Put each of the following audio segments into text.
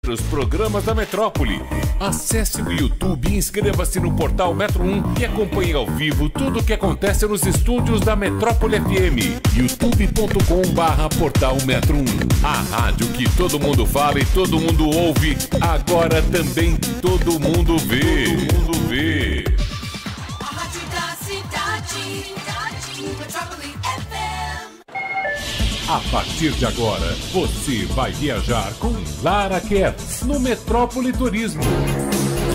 os programas da Metrópole. Acesse o YouTube e inscreva-se no portal Metro 1 e acompanhe ao vivo tudo o que acontece nos estúdios da Metrópole FM. youtube.com/portal Metro 1. A rádio que todo mundo fala e todo mundo ouve, agora também todo mundo vê. Todo mundo vê. A rádio da cidade, Metrópole FM. A partir de agora, você vai viajar com Lara Kertz no Metrópole Turismo.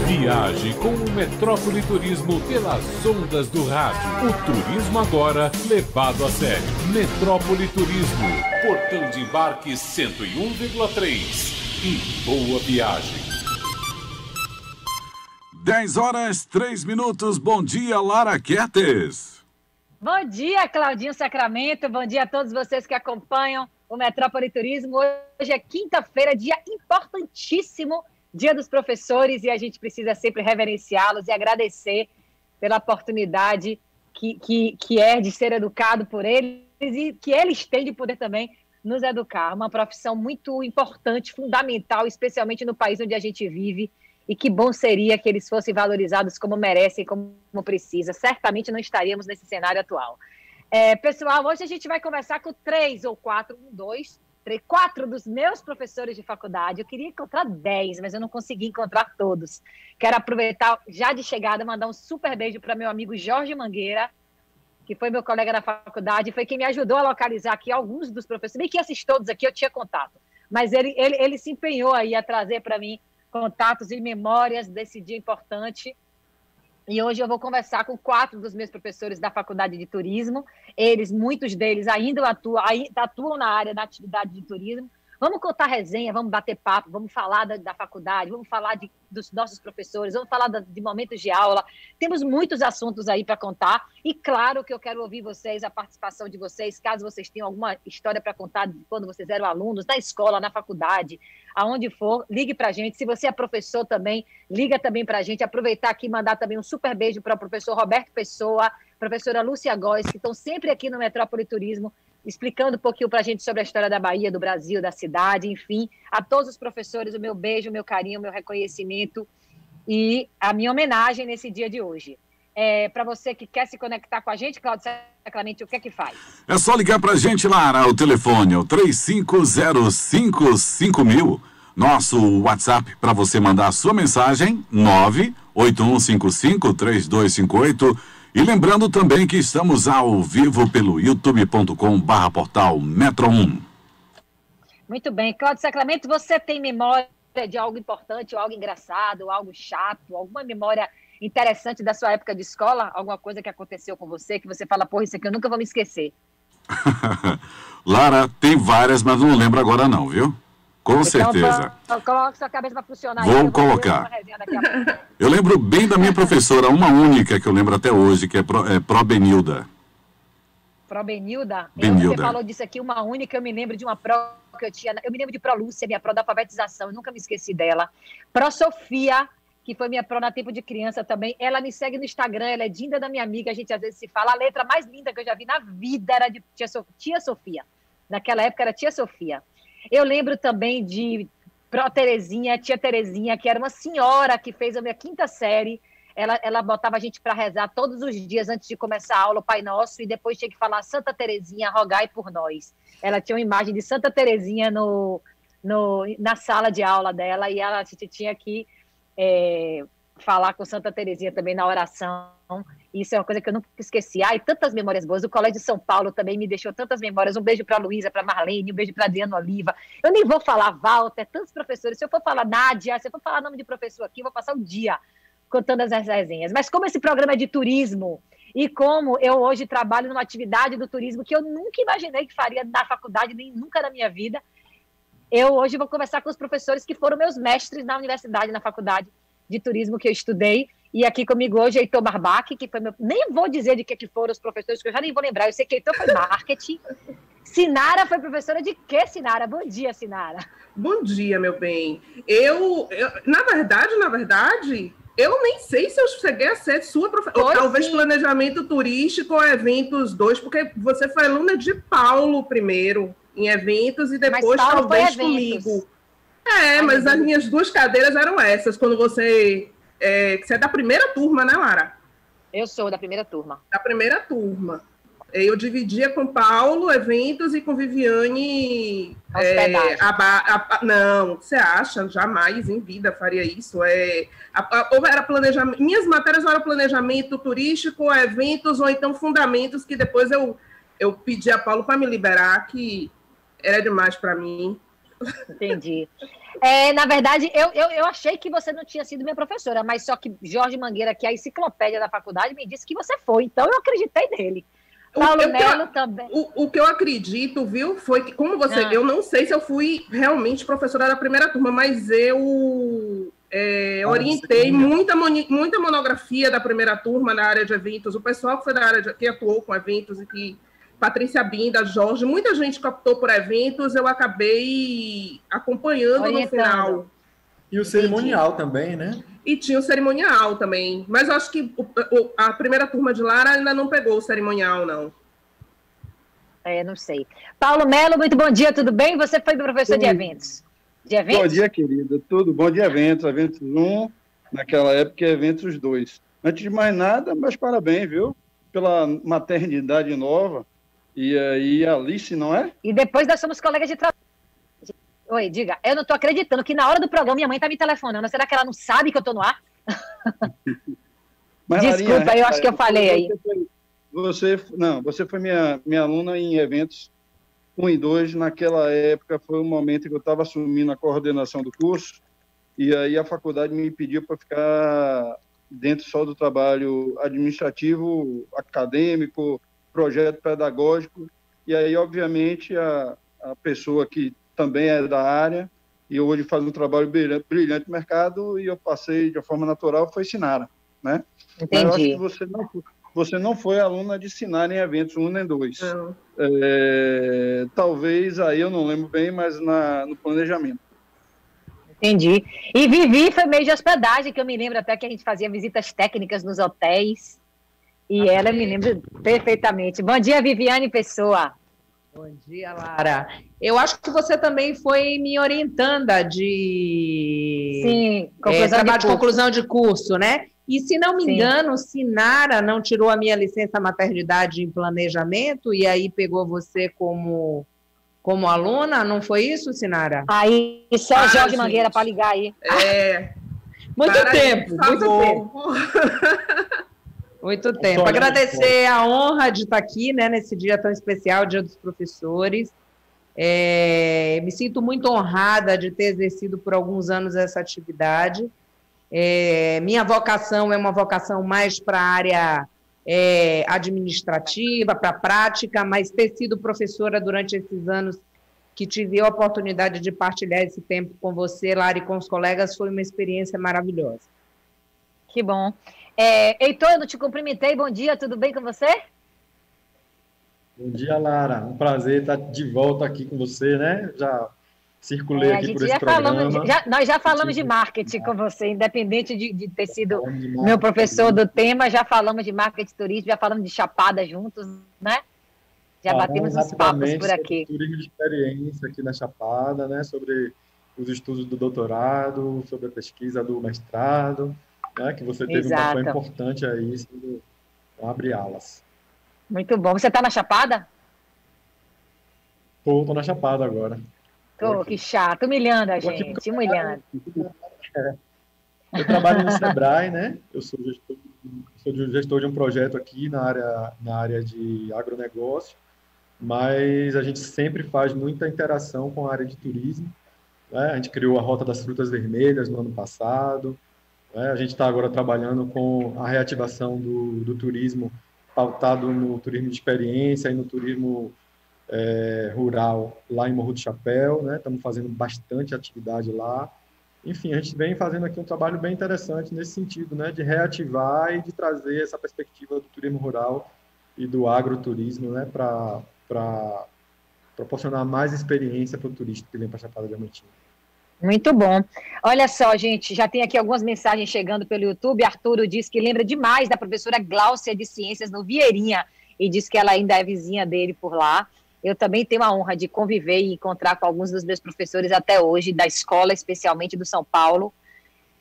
Viaje com o Metrópole Turismo pelas ondas do rádio. O turismo agora levado a sério. Metrópole Turismo, portão de embarque 101,3. E boa viagem. 10h03. Bom dia, Lara Kertz. Bom dia, Claudinho Sacramento. Bom dia a todos vocês que acompanham o Metrópole Turismo. Hoje é quinta-feira, dia importantíssimo, Dia dos Professores, e a gente precisa sempre reverenciá-los e agradecer pela oportunidade que é de ser educado por eles e que eles têm de poder também nos educar. Uma profissão muito importante, fundamental, especialmente no país onde a gente vive, e que bom seria que eles fossem valorizados como merecem, como precisa. Certamente não estaríamos nesse cenário atual. Pessoal, hoje a gente vai conversar com 4 dos meus professores de faculdade. Eu queria encontrar 10, mas eu não consegui encontrar todos. Quero aproveitar, já de chegada, mandar um super beijo para meu amigo Jorge Mangueira, que foi meu colega na faculdade, foi quem me ajudou a localizar aqui alguns dos professores. Bem que esses todos aqui eu tinha contato, mas ele se empenhou aí a trazer para mim contatos e memórias desse dia importante. E hoje eu vou conversar com 4 dos meus professores da Faculdade de Turismo. Muitos deles ainda atuam na área da atividade de turismo. Vamos contar resenha, vamos bater papo, vamos falar da faculdade, vamos falar dos nossos professores, vamos falar de momentos de aula. Temos muitos assuntos aí para contar. E claro que eu quero ouvir vocês, a participação de vocês, caso vocês tenham alguma história para contar de quando vocês eram alunos, na escola, na faculdade, aonde for, ligue para a gente. Se você é professor também, liga também para a gente. Aproveitar aqui e mandar também um super beijo para o professor Roberto Pessoa, professora Lúcia Góes, que estão sempre aqui no Metrópole Turismo, explicando um pouquinho para a gente sobre a história da Bahia, do Brasil, da cidade, enfim. A todos os professores, o meu beijo, o meu carinho, o meu reconhecimento e a minha homenagem nesse dia de hoje. Para você que quer se conectar com a gente, Cláudio Sacramento, o que é que faz? É só ligar pra gente, Lara. O telefone é o 35055000. Nosso WhatsApp para você mandar a sua mensagem, 981553258. E lembrando também que estamos ao vivo pelo youtube.com/portal Metro 1. Muito bem. Cláudio Sacramento, você tem memória de algo importante, ou algo engraçado, ou algo chato, alguma memória interessante da sua época de escola? Alguma coisa que aconteceu com você, que você fala, porra, isso aqui eu nunca vou me esquecer? Lara, tem várias, mas não lembro agora não, viu? Com certeza. Coloque sua cabeça para funcionar. Vou colocar. Eu lembro bem da minha professora, uma única que eu lembro até hoje, que é Pro Benilda. Pro Benilda? Benilda. Você falou disso aqui, uma única, eu me lembro de uma pro que eu tinha. Eu me lembro de Pro Lúcia, minha pro da alfabetização, eu nunca me esqueci dela. Pro Sofia, que foi minha pro na tempo de criança também. Ela me segue no Instagram, ela é dinda da minha amiga, a gente às vezes se fala. A letra mais linda que eu já vi na vida era de Tia Sofia. Naquela época era Tia Sofia. Eu lembro também de Pro Terezinha, Tia Terezinha, que era uma senhora que fez a minha 5ª série. Ela botava a gente para rezar todos os dias antes de começar a aula, o Pai Nosso, e depois tinha que falar Santa Terezinha, rogai por nós. Ela tinha uma imagem de Santa Terezinha na sala de aula dela, e a gente tinha que falar com Santa Terezinha também na oração. Isso é uma coisa que eu nunca esqueci. Ai, tantas memórias boas. O Colégio de São Paulo também me deixou tantas memórias. Um beijo para a Luísa, para a Marlene, um beijo para a Adriana Oliva. Eu nem vou falar Walter, tantos professores. Se eu for falar Nádia, se eu for falar nome de professor aqui, eu vou passar o dia contando as resenhas. Mas como esse programa é de turismo e como eu hoje trabalho numa atividade do turismo que eu nunca imaginei que faria na faculdade, nem nunca na minha vida, eu hoje vou conversar com os professores que foram meus mestres na universidade, na faculdade de turismo que eu estudei. E aqui comigo hoje é Heitor Barbach, que foi meu... Nem vou dizer de que foram os professores, que eu já nem vou lembrar. Eu sei que Heitor foi marketing. Sinara foi professora de quê, Sinara? Bom dia, Sinara. Bom dia, meu bem. Na verdade, eu nem sei se eu cheguei a ser sua professora. Talvez sim. Planejamento turístico ou eventos 2, porque você foi aluna de Paulo primeiro, em eventos, e depois talvez comigo. Mas as minhas 2 cadeiras eram essas, quando você é da primeira turma, né, Lara? Eu sou da primeira turma. Da primeira turma. Eu dividia com Paulo eventos e com Viviane hospedagem. Não, você acha? Jamais em vida faria isso. Ou era planejamento. Minhas matérias eram planejamento turístico, eventos ou então fundamentos, que depois eu pedi a Paulo para me liberar, que era demais para mim. Entendi. Na verdade, eu achei que você não tinha sido minha professora, mas só que Jorge Mangueira, que é a enciclopédia da faculdade, me disse que você foi, então eu acreditei nele. Paulo Melo também. O que eu acredito, viu, foi que, como você... Eu não sei se eu fui realmente professora da primeira turma, mas eu orientei muita monografia da primeira turma na área de eventos. O pessoal que foi da área que atuou com eventos e que... Patrícia Binda, Jorge, muita gente que optou por eventos, eu acabei acompanhando no final. E o cerimonial também, né? E tinha o cerimonial também. Mas eu acho que a primeira turma de Lara ainda não pegou o cerimonial, não. Não sei. Paulo Melo, muito bom dia, tudo bem? Você foi professor de eventos? Bom dia, querida. Tudo bom de eventos. Eventos 1, naquela época, e eventos 2. Antes de mais nada, meus parabéns, viu? Pela maternidade nova. E aí, Alice, não é? E depois nós somos colegas de trabalho. Oi, diga. Eu não tô acreditando que na hora do programa minha mãe tá me telefonando. Será que ela não sabe que eu tô no ar? Mas, desculpa, Larinha, eu acho que eu falei aí. Você foi minha aluna em eventos 1 e 2. Naquela época foi o momento que eu estava assumindo a coordenação do curso. E aí a faculdade me pediu para ficar dentro só do trabalho administrativo, acadêmico, projeto pedagógico, e aí, obviamente, a pessoa que também é da área e hoje faz um trabalho brilhante no mercado, e eu passei de uma forma natural, foi Sinara, né? Entendi. Mas eu acho que você não foi aluna de Sinara em eventos 1 nem 2. Talvez, aí eu não lembro bem, mas no planejamento. Entendi. E Vivi foi meio de hospedagem, que eu me lembro até que a gente fazia visitas técnicas nos hotéis. E ela me lembra perfeitamente. Bom dia, Viviane Pessoa. Bom dia, Lara. Eu acho que você também foi minha orientanda de trabalho de conclusão de curso, né? E, se não me engano, Sinara não tirou a minha licença maternidade em planejamento e aí pegou você como aluna, não foi isso, Sinara? Aí, só Jorge Mangueira para ligar aí. Muito tempo. Muito tempo. Agradecer a honra de estar aqui, né, nesse dia tão especial, Dia dos Professores. Me sinto muito honrada de ter exercido por alguns anos essa atividade. Minha vocação é uma vocação mais para a área administrativa, para a prática, mas ter sido professora durante esses anos que tive a oportunidade de partilhar esse tempo com você, Lara, e com os colegas, foi uma experiência maravilhosa. Que bom. Heitor, eu não te cumprimentei. Bom dia, tudo bem com você? Bom dia, Lara. Um prazer estar de volta aqui com você, né? Já circulei aqui por esse programa. Nós já falamos de marketing com você, independente de ter sido meu professor do tema, já falamos de marketing turístico, já falamos de Chapada juntos, né? Já batemos uns papos por aqui. Sobre turismo de experiência aqui na Chapada, né? Sobre os estudos do doutorado, sobre a pesquisa do mestrado, né, que você teve um papel importante aí, abrir alas. Muito bom. Você está na Chapada? Tô na Chapada agora. Que chato, humilhando a gente, humilhando. Eu trabalho no Sebrae, né? Eu sou gestor de um projeto aqui na área de agronegócio, mas a gente sempre faz muita interação com a área de turismo, né? A gente criou a Rota das Frutas Vermelhas no ano passado. A gente está agora trabalhando com a reativação do turismo pautado no turismo de experiência e no turismo rural lá em Morro do Chapéu, né? Estamos fazendo bastante atividade lá. Enfim, a gente vem fazendo aqui um trabalho bem interessante nesse sentido, né? De reativar e de trazer essa perspectiva do turismo rural e do agroturismo, né? Para proporcionar mais experiência para o turista que vem para a Chapada Diamantina. Muito bom. Olha só, gente, já tem aqui algumas mensagens chegando pelo YouTube. Arturo diz que lembra demais da professora Gláucia de Ciências no Vieirinha e diz que ela ainda é vizinha dele por lá. Eu também tenho a honra de conviver e encontrar com alguns dos meus professores até hoje, da escola, especialmente do São Paulo.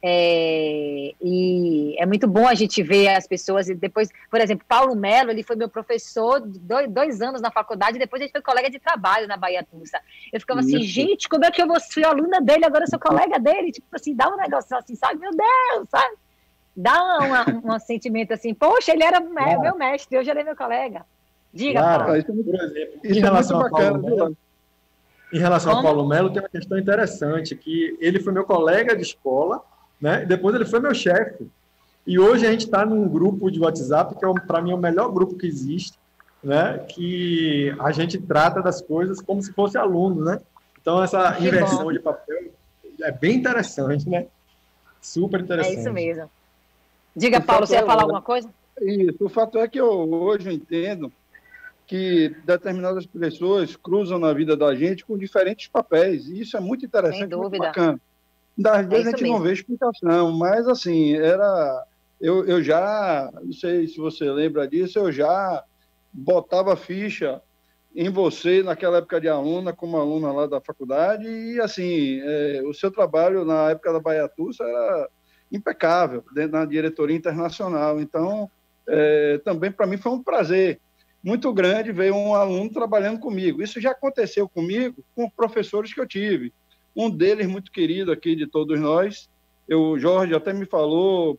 E é muito bom a gente ver as pessoas. E depois, por exemplo, Paulo Melo, ele foi meu professor 2 anos na faculdade, e depois a gente foi colega de trabalho na Bahia Tussa. Eu ficava assim, gente, como é que eu fui aluna dele, agora eu sou colega dele? Tipo assim, dá um negócio assim, sabe? Meu Deus, sabe? Dá um sentimento assim, poxa, ele era meu mestre, hoje ele é meu colega. Diga, Paulo. Por exemplo, em relação a Paulo Melo, em relação a Paulo Melo, tem uma questão interessante, que ele foi meu colega de escola, né? Depois ele foi meu chefe. E hoje a gente está num grupo de WhatsApp, que para mim é o melhor grupo que existe, né? Que a gente trata das coisas como se fosse aluno, né? Então, essa inversão de papel é bem interessante, né? Super interessante. É isso mesmo. Diga, Paulo, você ia falar alguma coisa? Isso, o fato é que hoje eu entendo que determinadas pessoas cruzam na vida da gente com diferentes papéis, e isso é muito interessante, muito bacana. Das vezes a gente não vê explicação, mas assim, eu já, não sei se você lembra disso, eu já botava ficha em você naquela época de aluna, como aluna lá da faculdade, e assim, o seu trabalho na época da Bahia Tussa era impecável, dentro da diretoria internacional, então também para mim foi um prazer muito grande ver um aluno trabalhando comigo. Isso já aconteceu comigo com professores que eu tive. Um deles, muito querido aqui de todos nós, o Jorge até me falou,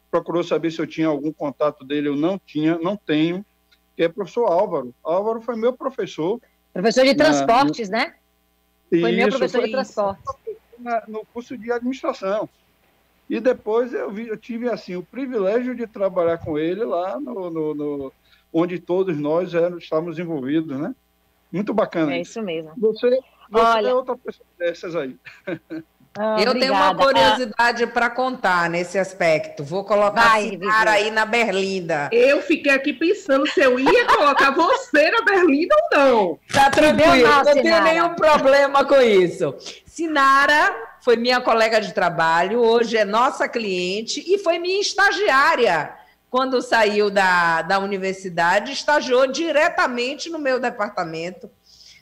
procurou saber se eu tinha algum contato dele, eu não tenho, que é o professor Álvaro. Álvaro foi meu professor. Professor de transportes, né? Foi meu professor de transportes. No curso de administração. E depois eu tive assim, o privilégio de trabalhar com ele lá onde todos nós estávamos envolvidos, né? Muito bacana. É isso mesmo. Você é outra pessoa dessas aí. Eu tenho uma curiosidade para contar nesse aspecto. Vou colocar a Sinara aí na Berlinda. Eu fiquei aqui pensando se eu ia colocar você na Berlinda ou não. Tá tranquilo, não tenho nenhum problema com isso. Sinara foi minha colega de trabalho, hoje é nossa cliente e foi minha estagiária. Quando saiu da universidade, estagiou diretamente no meu departamento,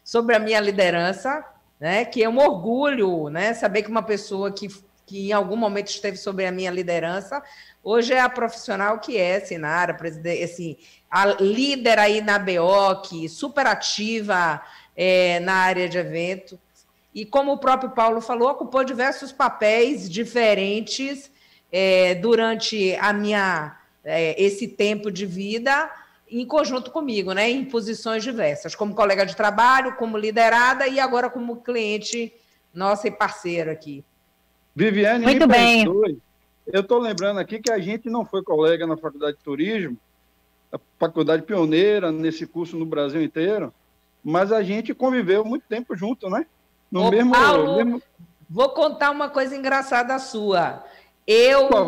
sobre a minha liderança, né, que é um orgulho, né, saber que uma pessoa que em algum momento esteve sob a minha liderança, hoje é a profissional que é, Sinara, assim, a líder aí na BEOC, super ativa na área de evento, e como o próprio Paulo falou, ocupou diversos papéis diferentes durante esse tempo de vida, em conjunto comigo, né, em posições diversas, como colega de trabalho, como liderada e agora como cliente nossa e parceiro aqui. Viviane, muito bem. Eu estou lembrando aqui que a gente não foi colega na Faculdade de Turismo, a faculdade pioneira nesse curso no Brasil inteiro, mas a gente conviveu muito tempo junto, né? Paulo, vou contar uma coisa engraçada sua.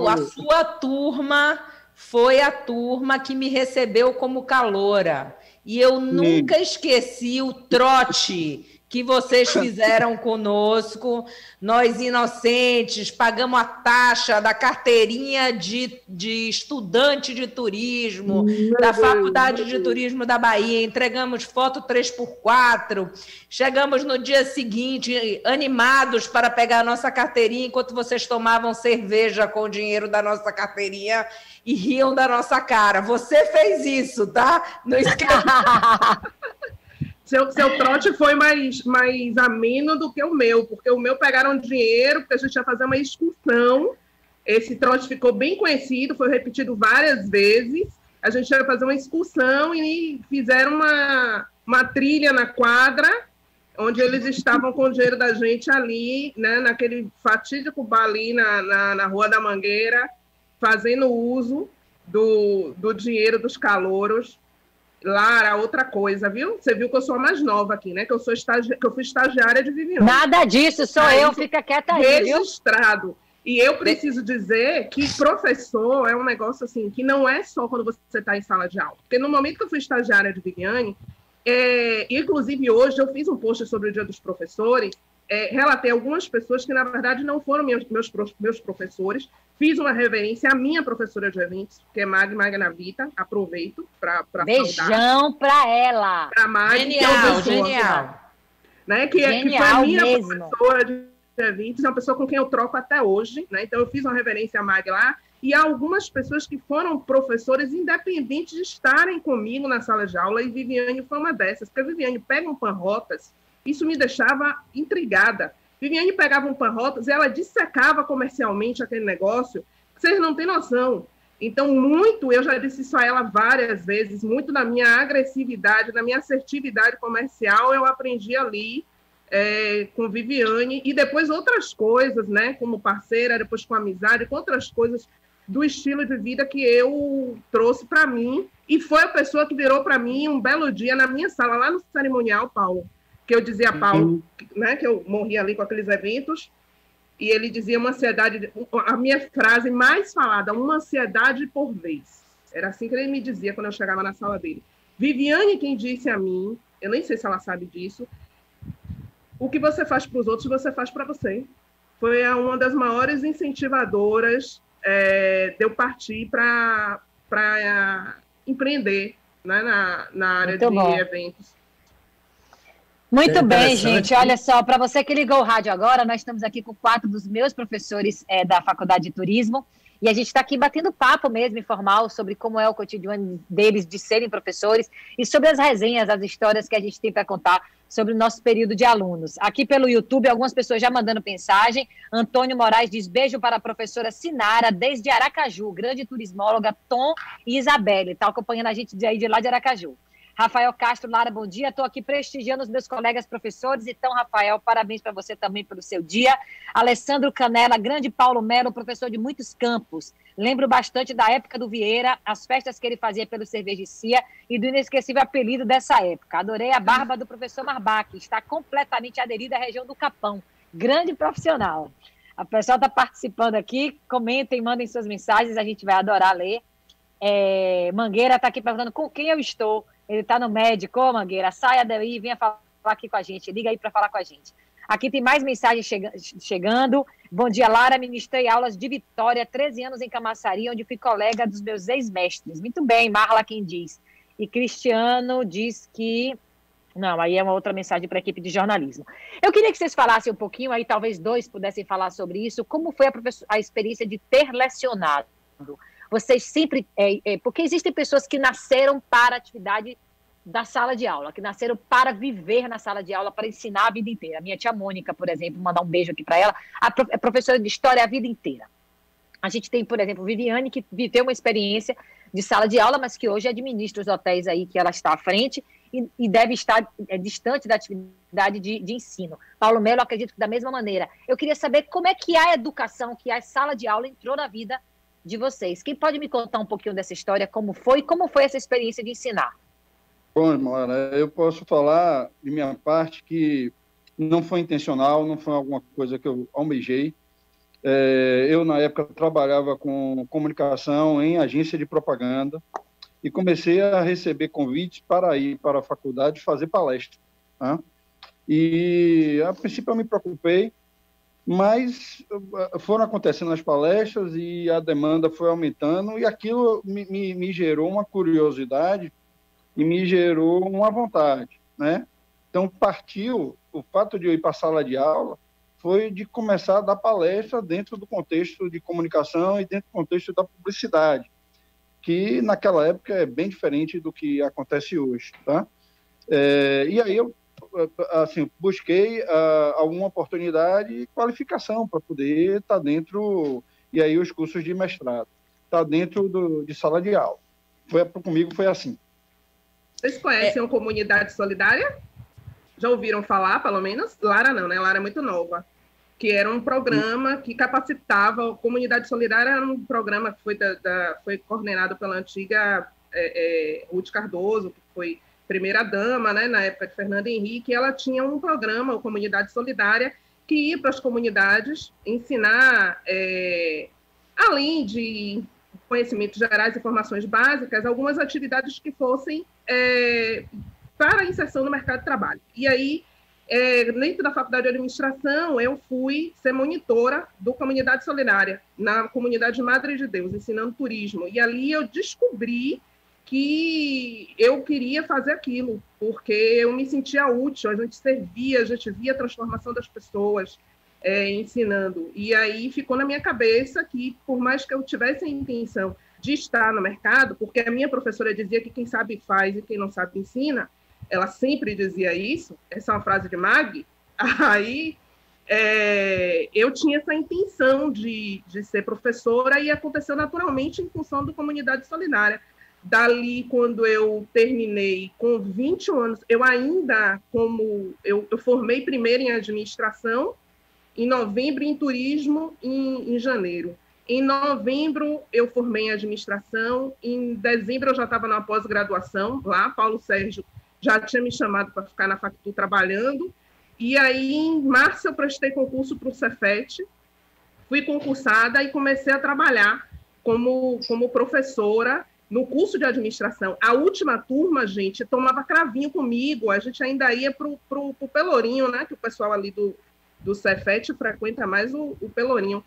A sua turma foi a turma que me recebeu como caloura. E eu nunca esqueci o trote que vocês fizeram conosco. Nós, inocentes, pagamos a taxa da carteirinha de estudante de turismo, da Faculdade de Turismo da Bahia, entregamos foto 3x4, chegamos no dia seguinte animados para pegar a nossa carteirinha, enquanto vocês tomavam cerveja com o dinheiro da nossa carteirinha e riam da nossa cara. Você fez isso, tá? Não esqueça. Seu trote foi mais ameno do que o meu, porque o meu pegaram dinheiro, porque a gente ia fazer uma excursão. Esse trote ficou bem conhecido, foi repetido várias vezes. A gente ia fazer uma excursão e fizeram uma trilha na quadra, onde eles estavam com o dinheiro da gente ali, né, naquele fatídico bar ali na Rua da Mangueira, fazendo uso do dinheiro dos calouros. Lara, outra coisa, viu? Você viu que eu sou a mais nova aqui, né? Que eu fui estagiária de Viviane. Nada disso, sou eu, fica quieta aí, registrado. Viu? E eu preciso dizer que professor é um negócio assim, que não é só quando você está em sala de aula. Porque no momento que eu fui estagiária de Viviane, inclusive hoje eu fiz um post sobre o Dia dos Professores, relatei algumas pessoas que, na verdade, não foram meus professores. Fiz uma reverência à minha professora de eventos, que é Magna Vita. Aproveito para beijão para ela. Para Mag, genial, genial. Né, que foi a minha professora de eventos, é uma pessoa com quem eu troco até hoje. Né? Então, eu fiz uma reverência à Mag lá. E há algumas pessoas que foram professores independentes de estarem comigo na sala de aula, e Viviane foi uma dessas. Porque a Viviane pega um Panrotas, isso me deixava intrigada. Viviane pegava um Panrotas e ela dissecava comercialmente aquele negócio, vocês não têm noção. Então, eu já disse isso a ela várias vezes, muito da minha agressividade, da minha assertividade comercial, eu aprendi ali com Viviane, e depois outras coisas, né, como parceira, depois com amizade, com outras coisas do estilo de vida que eu trouxe para mim, e foi a pessoa que virou para mim um belo dia na minha sala, lá no cerimonial, Paulo, que eu dizia a Paulo, né, que eu morria ali com aqueles eventos, e ele dizia uma ansiedade, a minha frase mais falada, uma ansiedade por vez. Era assim que ele me dizia quando eu chegava na sala dele. Viviane, quem disse a mim, eu nem sei se ela sabe disso, o que você faz para os outros, você faz para você. Foi uma das maiores incentivadoras de eu partir para empreender, né, na área de eventos. Muito bem, gente. Olha só, para você que ligou o rádio agora, nós estamos aqui com 4 dos meus professores da Faculdade de Turismo, e a gente está aqui batendo papo mesmo, informal, sobre como é o cotidiano deles de serem professores e sobre as resenhas, as histórias que a gente tem para contar sobre o nosso período de alunos. Aqui pelo YouTube, algumas pessoas já mandando mensagem. Antônio Moraes diz beijo para a professora Sinara, desde Aracaju, grande turismóloga, Tom e Isabelle, está acompanhando a gente de lá de Aracaju. Rafael Castro, Lara, bom dia. Estou aqui prestigiando os meus colegas professores. Então, Rafael, parabéns para você também pelo seu dia. Alessandro Canela, grande Paulo Melo, professor de muitos campos. Lembro bastante da época do Vieira, as festas que ele fazia pelo Cervejicia e do inesquecível apelido dessa época. Adorei a barba do professor Marbac, está completamente aderida à região do Capão. Grande profissional. A pessoa está participando aqui, comentem, mandem suas mensagens, a gente vai adorar ler. Mangueira está aqui perguntando com quem eu estou. Ele está no médico. Ô, Mangueira, saia daí, venha falar aqui com a gente, liga aí para falar com a gente. Aqui tem mais mensagens chegando. Bom dia, Lara, ministrei aulas de Vitória, 13 anos em Camaçari, onde fui colega dos meus ex-mestres. Muito bem, Marla quem diz. E Cristiano diz que... Não, aí é uma outra mensagem para a equipe de jornalismo. Eu queria que vocês falassem um pouquinho, aí talvez 2 pudessem falar sobre isso, como foi a experiência de ter lecionado. Vocês sempre... porque existem pessoas que nasceram para a atividade da sala de aula, que nasceram para viver na sala de aula, para ensinar a vida inteira. A minha tia Mônica, por exemplo, mandar um beijo aqui para ela, é professora de história a vida inteira. A gente tem, por exemplo, Viviane, que viveu uma experiência de sala de aula, mas que hoje administra os hotéis aí que ela está à frente e deve estar distante da atividade de ensino. Paulo Melo, acredito que da mesma maneira. Eu queria saber como é que a educação, que a sala de aula entrou na vida de vocês. Quem pode me contar um pouquinho dessa história, como foi essa experiência de ensinar? Bom, Mara, eu posso falar de minha parte que não foi intencional, não foi alguma coisa que eu almejei. Eu, na época, trabalhava com comunicação em agência de propaganda e comecei a receber convites para ir para a faculdade fazer palestra. Tá? E, a princípio, eu me preocupei, mas foram acontecendo as palestras e a demanda foi aumentando e aquilo me gerou uma curiosidade e me gerou uma vontade, né? Então, partiu, o fato de eu ir para a sala de aula foi de começar a dar palestra dentro do contexto de comunicação e dentro do contexto da publicidade, que naquela época é bem diferente do que acontece hoje, tá? E aí eu, assim, busquei alguma oportunidade e qualificação para poder estar dentro, e aí os cursos de mestrado, estar dentro de sala de aula. Comigo foi assim. Vocês conhecem a Comunidade Solidária? Já ouviram falar, pelo menos? Lara não, né? Lara é muito nova. Que era um programa que capacitava... A Comunidade Solidária era um programa que foi coordenado pela antiga Ruth Cardoso, que foi primeira-dama, né? Na época de Fernando Henrique. Ela tinha um programa, a Comunidade Solidária, que ia para as comunidades ensinar, além de conhecimentos gerais e informações básicas, algumas atividades que fossem para a inserção no mercado de trabalho. E aí, dentro da Faculdade de Administração, eu fui ser monitora do Comunidade Solidária, na comunidade Madre de Deus, ensinando turismo. E ali eu descobri que eu queria fazer aquilo, porque eu me sentia útil, a gente servia, a gente via a transformação das pessoas ensinando. E aí ficou na minha cabeça que, por mais que eu tivesse a intenção de estar no mercado, porque a minha professora dizia que quem sabe faz e quem não sabe ensina, ela sempre dizia isso, essa é uma frase de Mag, aí eu tinha essa intenção de ser professora e aconteceu naturalmente em função da Comunidade Solidária. Dali, quando eu terminei com 21 anos, eu ainda, eu formei primeiro em administração, em novembro em turismo, em janeiro. Em novembro, eu formei em administração, em dezembro eu já estava na pós-graduação, lá, Paulo Sérgio já tinha me chamado para ficar na Factu trabalhando, e aí em março eu prestei concurso para o Cefet, fui concursada e comecei a trabalhar como professora no curso de administração. A última turma, gente, tomava cravinho comigo, a gente ainda ia para o Pelourinho, né, que o pessoal ali do Cefet frequenta mais o Pelourinho.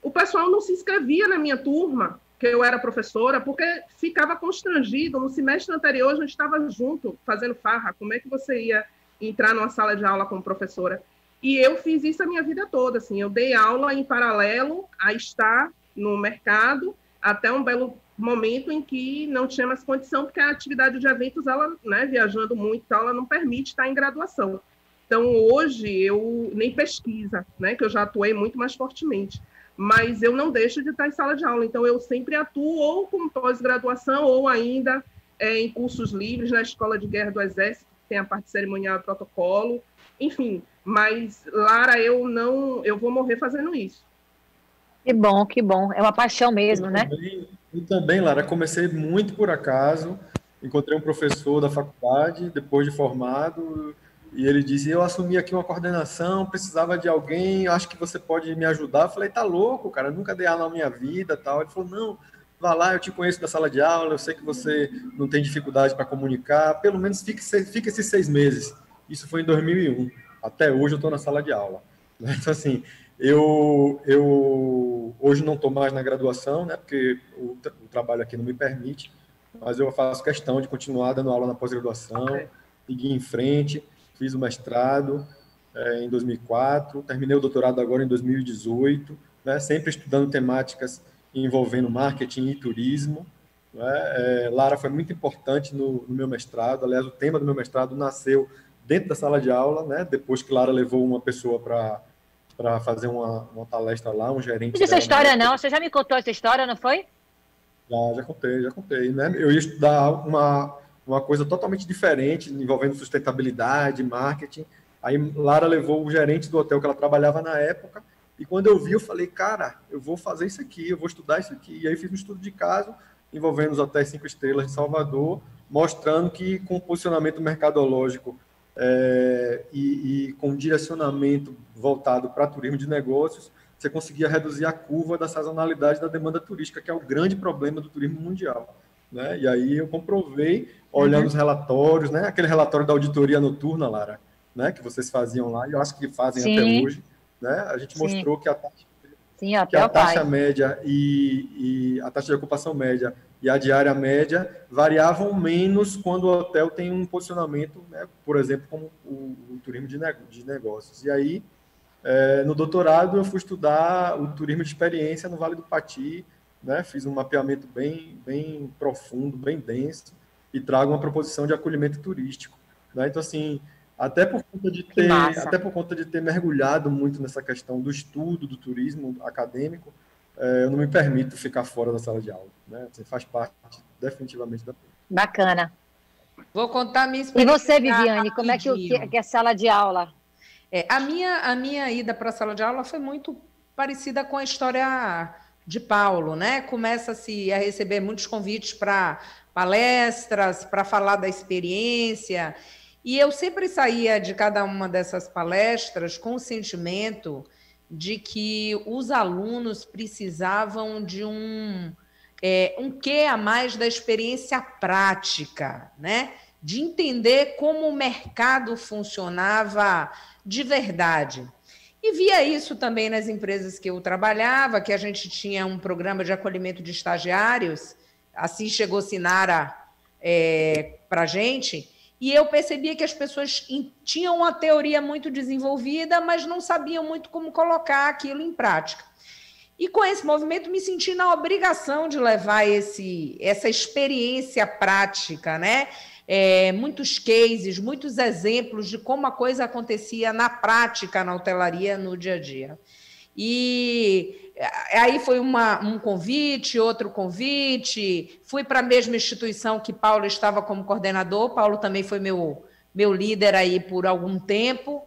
O pessoal não se inscrevia na minha turma, que eu era professora, porque ficava constrangido. No semestre anterior, a gente estava junto, fazendo farra. Como é que você ia entrar numa sala de aula como professora? E eu fiz isso a minha vida toda. Assim, eu dei aula em paralelo a estar no mercado, até um belo momento em que não tinha mais condição, porque a atividade de eventos, ela, né, viajando muito, ela não permite estar em graduação. Então, hoje, eu nem pesquisa, né, que eu já atuei muito mais fortemente. Mas eu não deixo de estar em sala de aula. Então, eu sempre atuo ou com pós-graduação ou ainda em cursos livres na Escola de Guerra do Exército, que tem a parte cerimonial e protocolo. Enfim, mas, Lara, eu vou morrer fazendo isso. Que bom, que bom. É uma paixão mesmo, né? Eu também, Lara, comecei muito por acaso. Encontrei um professor da faculdade, depois de formado, e ele disse, eu assumi aqui uma coordenação, precisava de alguém, acho que você pode me ajudar. Eu falei, tá louco, cara, eu nunca dei aula na minha vida, tal. Ele falou, não, vá lá, eu te conheço da sala de aula, eu sei que você não tem dificuldade para comunicar, pelo menos fique esses 6 meses. Isso foi em 2001. Até hoje eu estou na sala de aula. Então, assim, eu hoje não estou mais na graduação, né, porque o trabalho aqui não me permite, mas eu faço questão de continuar dando aula na pós-graduação, seguir em frente. Fiz o mestrado em 2004, terminei o doutorado agora em 2018, né, sempre estudando temáticas envolvendo marketing e turismo. Né? Lara foi muito importante no meu mestrado, aliás, o tema do meu mestrado nasceu dentro da sala de aula, né, depois que Lara levou uma pessoa para fazer uma palestra lá, um gerente. Não essa história não, você já me contou essa história, não foi? Já contei. Né? Eu ia estudar uma coisa totalmente diferente, envolvendo sustentabilidade, marketing. Aí Lara levou o gerente do hotel que ela trabalhava na época, e quando eu vi, eu falei, cara, eu vou fazer isso aqui, eu vou estudar isso aqui. E aí fiz um estudo de caso, envolvendo os hotéis 5 estrelas de Salvador, mostrando que com posicionamento mercadológico e com direcionamento voltado para turismo de negócios, você conseguia reduzir a curva da sazonalidade da demanda turística, que é o grande problema do turismo mundial. Né? E aí eu comprovei, olhando os relatórios, né? Aquele relatório da auditoria noturna, Lara, né? Que vocês faziam lá, e eu acho que fazem até hoje. Né? A gente mostrou que a taxa média e a taxa de ocupação média e a diária média variavam menos quando o hotel tem um posicionamento, né? Por exemplo, como o turismo de negócios. E aí, no doutorado, eu fui estudar o turismo de experiência no Vale do Pati, né? Fiz um mapeamento bem profundo, bem denso, e trago uma proposição de acolhimento turístico. Né? Então, assim, até por conta de ter mergulhado muito nessa questão do estudo do turismo acadêmico, eu não me permito ficar fora da sala de aula. Né? Você faz parte definitivamente da... Bacana. Vou contar a minha experiência. E você, Viviane, como é que é sala de aula? A minha ida para a sala de aula foi muito parecida com a história de Paulo, né? Começa-se a receber muitos convites para palestras, para falar da experiência, e eu sempre saía de cada uma dessas palestras com o sentimento de que os alunos precisavam de um quê a mais da experiência prática, né? de entender como o mercado funcionava de verdade. E via isso também nas empresas que eu trabalhava, que a gente tinha um programa de acolhimento de estagiários, assim chegou Sinara para a gente, e eu percebia que as pessoas tinham uma teoria muito desenvolvida, mas não sabiam muito como colocar aquilo em prática. E com esse movimento me senti na obrigação de levar essa experiência prática, né? Muitos cases, muitos exemplos de como a coisa acontecia na prática na hotelaria no dia a dia. E aí foi um convite, outro convite, fui para a mesma instituição que Paulo estava como coordenador, Paulo também foi meu líder aí por algum tempo,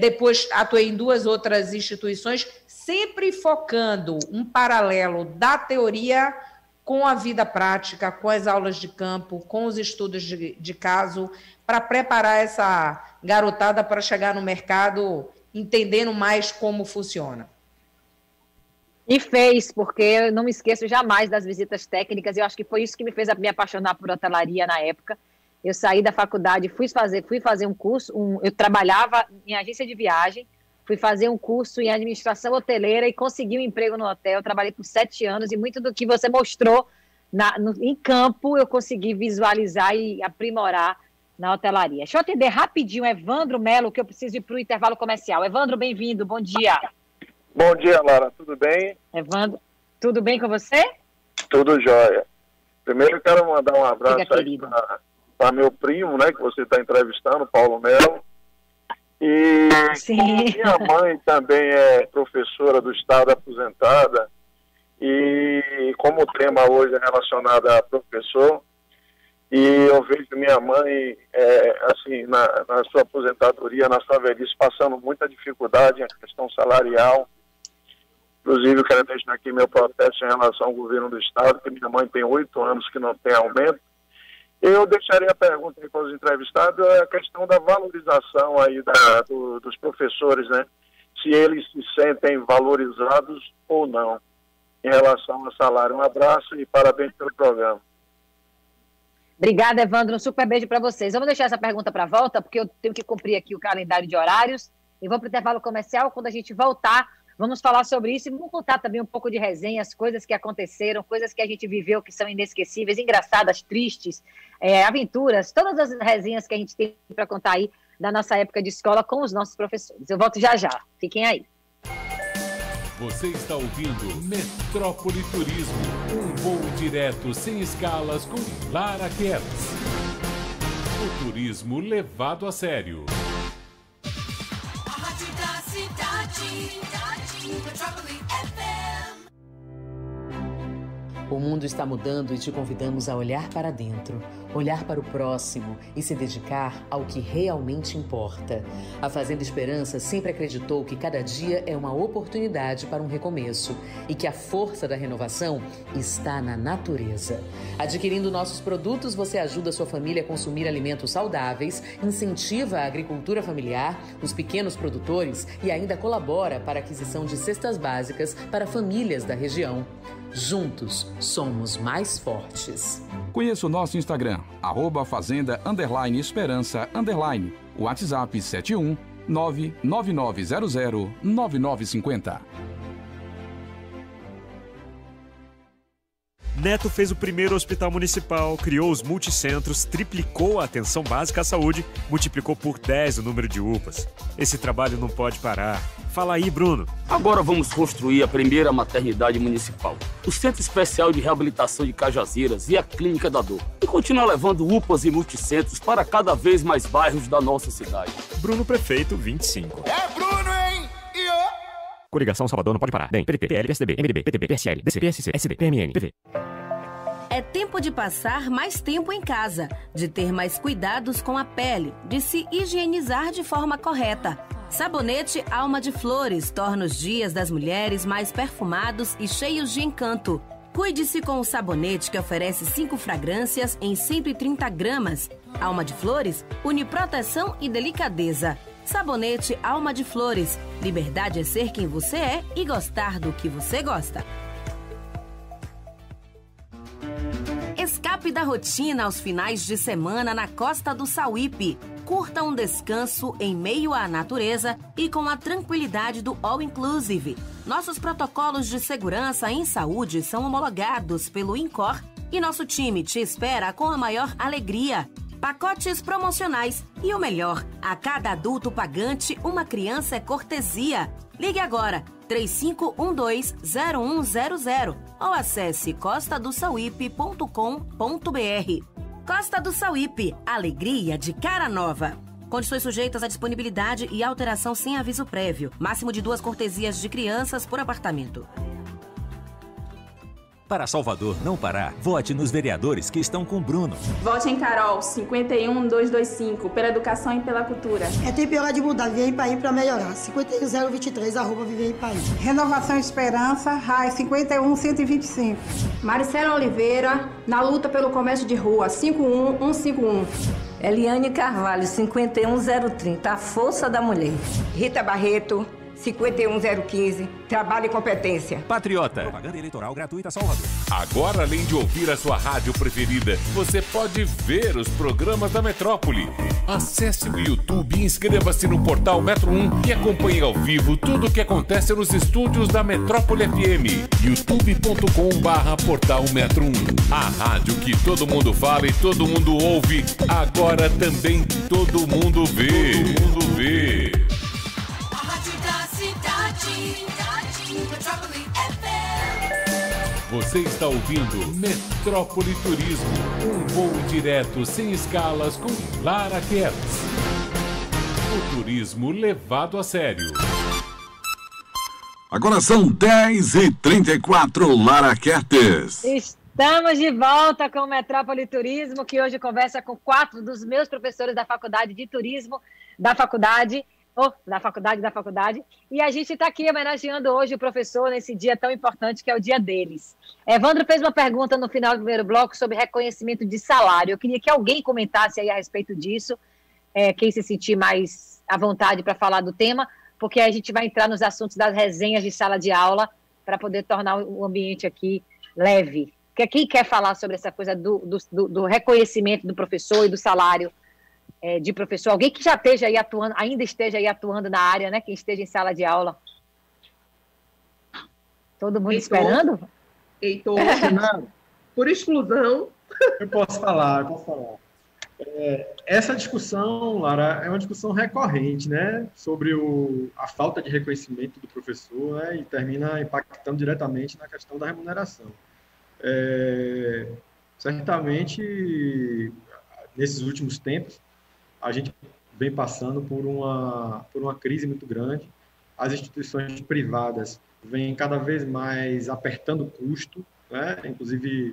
depois atuei em 2 outras instituições, sempre focando um paralelo da teoria com a vida prática, com as aulas de campo, com os estudos de caso, para preparar essa garotada para chegar no mercado entendendo mais como funciona. E fez, porque eu não me esqueço jamais das visitas técnicas, eu acho que foi isso que me fez me apaixonar por hotelaria na época. Eu saí da faculdade, fui fazer um curso, eu trabalhava em agência de viagem, fui fazer um curso em administração hoteleira e consegui um emprego no hotel. Eu trabalhei por 7 anos e muito do que você mostrou em campo eu consegui visualizar e aprimorar na hotelaria. Deixa eu atender rapidinho Evandro Melo, que eu preciso ir para o intervalo comercial. Evandro, bem-vindo, bom dia. Bom dia, Lara, tudo bem? Evandro, tudo bem com você? Tudo jóia. Primeiro eu quero mandar um abraço para meu primo, né, que você está entrevistando, Paulo Melo. E minha mãe também é professora do Estado aposentada, e como o tema hoje é relacionado a professor, e eu vejo minha mãe, assim, na sua aposentadoria, na sua velhice, passando muita dificuldade em questão salarial. Inclusive, eu quero deixar aqui meu protesto em relação ao governo do Estado, que minha mãe tem 8 anos que não tem aumento. Eu deixaria a pergunta aí para os entrevistados, a questão da valorização aí dos professores, né? Se eles se sentem valorizados ou não em relação ao salário. Um abraço e parabéns pelo programa. Obrigada, Evandro. Um super beijo para vocês. Vamos deixar essa pergunta para a volta, porque eu tenho que cumprir aqui o calendário de horários. E vou para o intervalo comercial. Quando a gente voltar, vamos falar sobre isso e vamos contar também um pouco de resenhas, coisas que aconteceram, coisas que a gente viveu que são inesquecíveis, engraçadas, tristes, aventuras, todas as resenhas que a gente tem para contar aí da nossa época de escola com os nossos professores. Eu volto já já. Fiquem aí. Você está ouvindo Metrópole Turismo, um voo direto sem escalas com Lara Kertz. O turismo levado a sério. A rádio da cidade, Metrópole FM. O mundo está mudando e te convidamos a olhar para dentro, olhar para o próximo e se dedicar ao que realmente importa. A Fazenda Esperança sempre acreditou que cada dia é uma oportunidade para um recomeço e que a força da renovação está na natureza. Adquirindo nossos produtos, você ajuda sua família a consumir alimentos saudáveis, incentiva a agricultura familiar, os pequenos produtores e ainda colabora para a aquisição de cestas básicas para famílias da região. Juntos, somos mais fortes. Conheça o nosso Instagram, @Fazenda_Esperança_. WhatsApp 71 99900 9950. Neto fez o primeiro hospital municipal, criou os multicentros, triplicou a atenção básica à saúde, multiplicou por 10 o número de UPAs. Esse trabalho não pode parar. Fala aí, Bruno. Agora vamos construir a primeira maternidade municipal, o Centro Especial de Reabilitação de Cajazeiras e a Clínica da Dor. E continuar levando UPAs e multicentros para cada vez mais bairros da nossa cidade. Bruno Prefeito 25. É Bruno, hein? Coligação Salvador não pode parar. DEM, PDT, PL, PSDB, MDB, PTB, PSL, DC, PSC, SD, PMN, PV. É tempo de passar mais tempo em casa, de ter mais cuidados com a pele, de se higienizar de forma correta. Sabonete Alma de Flores torna os dias das mulheres mais perfumados e cheios de encanto. Cuide-se com o sabonete que oferece 5 fragrâncias em 130 gramas. Alma de Flores une proteção e delicadeza. Sabonete Alma de Flores. Liberdade é ser quem você é e gostar do que você gosta. Escape Escape da rotina aos finais de semana na Costa do Sauípe. Curta um descanso em meio à natureza e com a tranquilidade do All Inclusive. Nossos protocolos de segurança em saúde são homologados pelo INCOR e nosso time te espera com a maior alegria. Pacotes promocionais e o melhor, a cada adulto pagante, uma criança é cortesia. Ligue agora, 3512-0100 ou acesse costadosauípe.com.br. Costa do Sauípe, alegria de cara nova. Condições sujeitas à disponibilidade e alteração sem aviso prévio. Máximo de 2 cortesias de crianças por apartamento. Para Salvador não parar, vote nos vereadores que estão com Bruno. Vote em Carol, 51225, pela educação e pela cultura. É tempo e hora de mudar, Viver em País para melhorar. 51023, @Viver em País. Renovação Esperança, RAI 51125. Maricela Oliveira, na luta pelo comércio de rua, 51151. Eliane Carvalho, 51030, a força da mulher. Rita Barreto, 51015, trabalho e competência. Patriota. Propaganda eleitoral gratuita Salvador. Agora, além de ouvir a sua rádio preferida, você pode ver os programas da Metrópole. Acesse o YouTube e inscreva-se no portal Metro 1 e acompanhe ao vivo tudo o que acontece nos estúdios da Metrópole FM. youtube.com/portal Metro 1. A rádio que todo mundo fala e todo mundo ouve, agora também todo mundo vê. Todo mundo vê. Você está ouvindo Metrópole Turismo, um voo direto sem escalas com Lara Kertz. O turismo levado a sério. Agora são 10h34, Lara Kertz. Estamos de volta com o Metrópole Turismo, que hoje conversa com 4 dos meus professores da Faculdade de Turismo da faculdade. E a gente está aqui homenageando hoje o professor nesse dia tão importante que é o dia deles. Evandro fez uma pergunta no final do primeiro bloco sobre reconhecimento de salário. Eu queria que alguém comentasse aí a respeito disso, quem se sentir mais à vontade para falar do tema, porque a gente vai entrar nos assuntos das resenhas de sala de aula para poder tornar o ambiente aqui leve. Quem quer falar sobre essa coisa do reconhecimento do professor e do salário de professor, alguém que já esteja aí atuando, ainda esteja aí atuando na área, né? Quem esteja em sala de aula. Todo mundo esperando? Heitor, por exclusão. Eu posso falar. Essa discussão, Lara, é uma discussão recorrente, né? Sobre a falta de reconhecimento do professor, né? E termina impactando diretamente na questão da remuneração. Certamente, nesses últimos tempos, a gente vem passando por uma crise muito grande. As instituições privadas vêm cada vez mais apertando o custo, né? Inclusive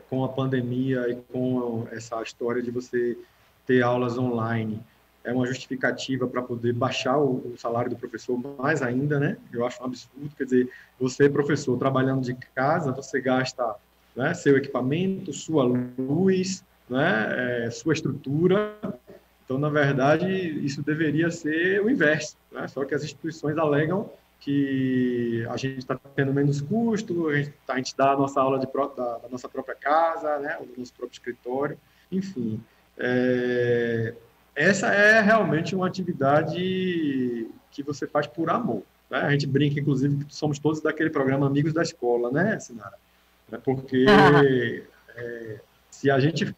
com a pandemia e com essa história de você ter aulas online. É uma justificativa para poder baixar o salário do professor mais ainda, né? Eu acho um absurdo. Quer dizer, você, professor, trabalhando de casa, você gasta, né, seu equipamento, sua luz, né, sua estrutura. Então, na verdade, isso deveria ser o inverso, né? Só que as instituições alegam que a gente está tendo menos custo, a gente dá a nossa aula da nossa própria casa, né? Ou do nosso próprio escritório, enfim. Essa é realmente uma atividade que você faz por amor, né? A gente brinca, inclusive, que somos todos daquele programa Amigos da Escola, né, Sinara? Porque se a gente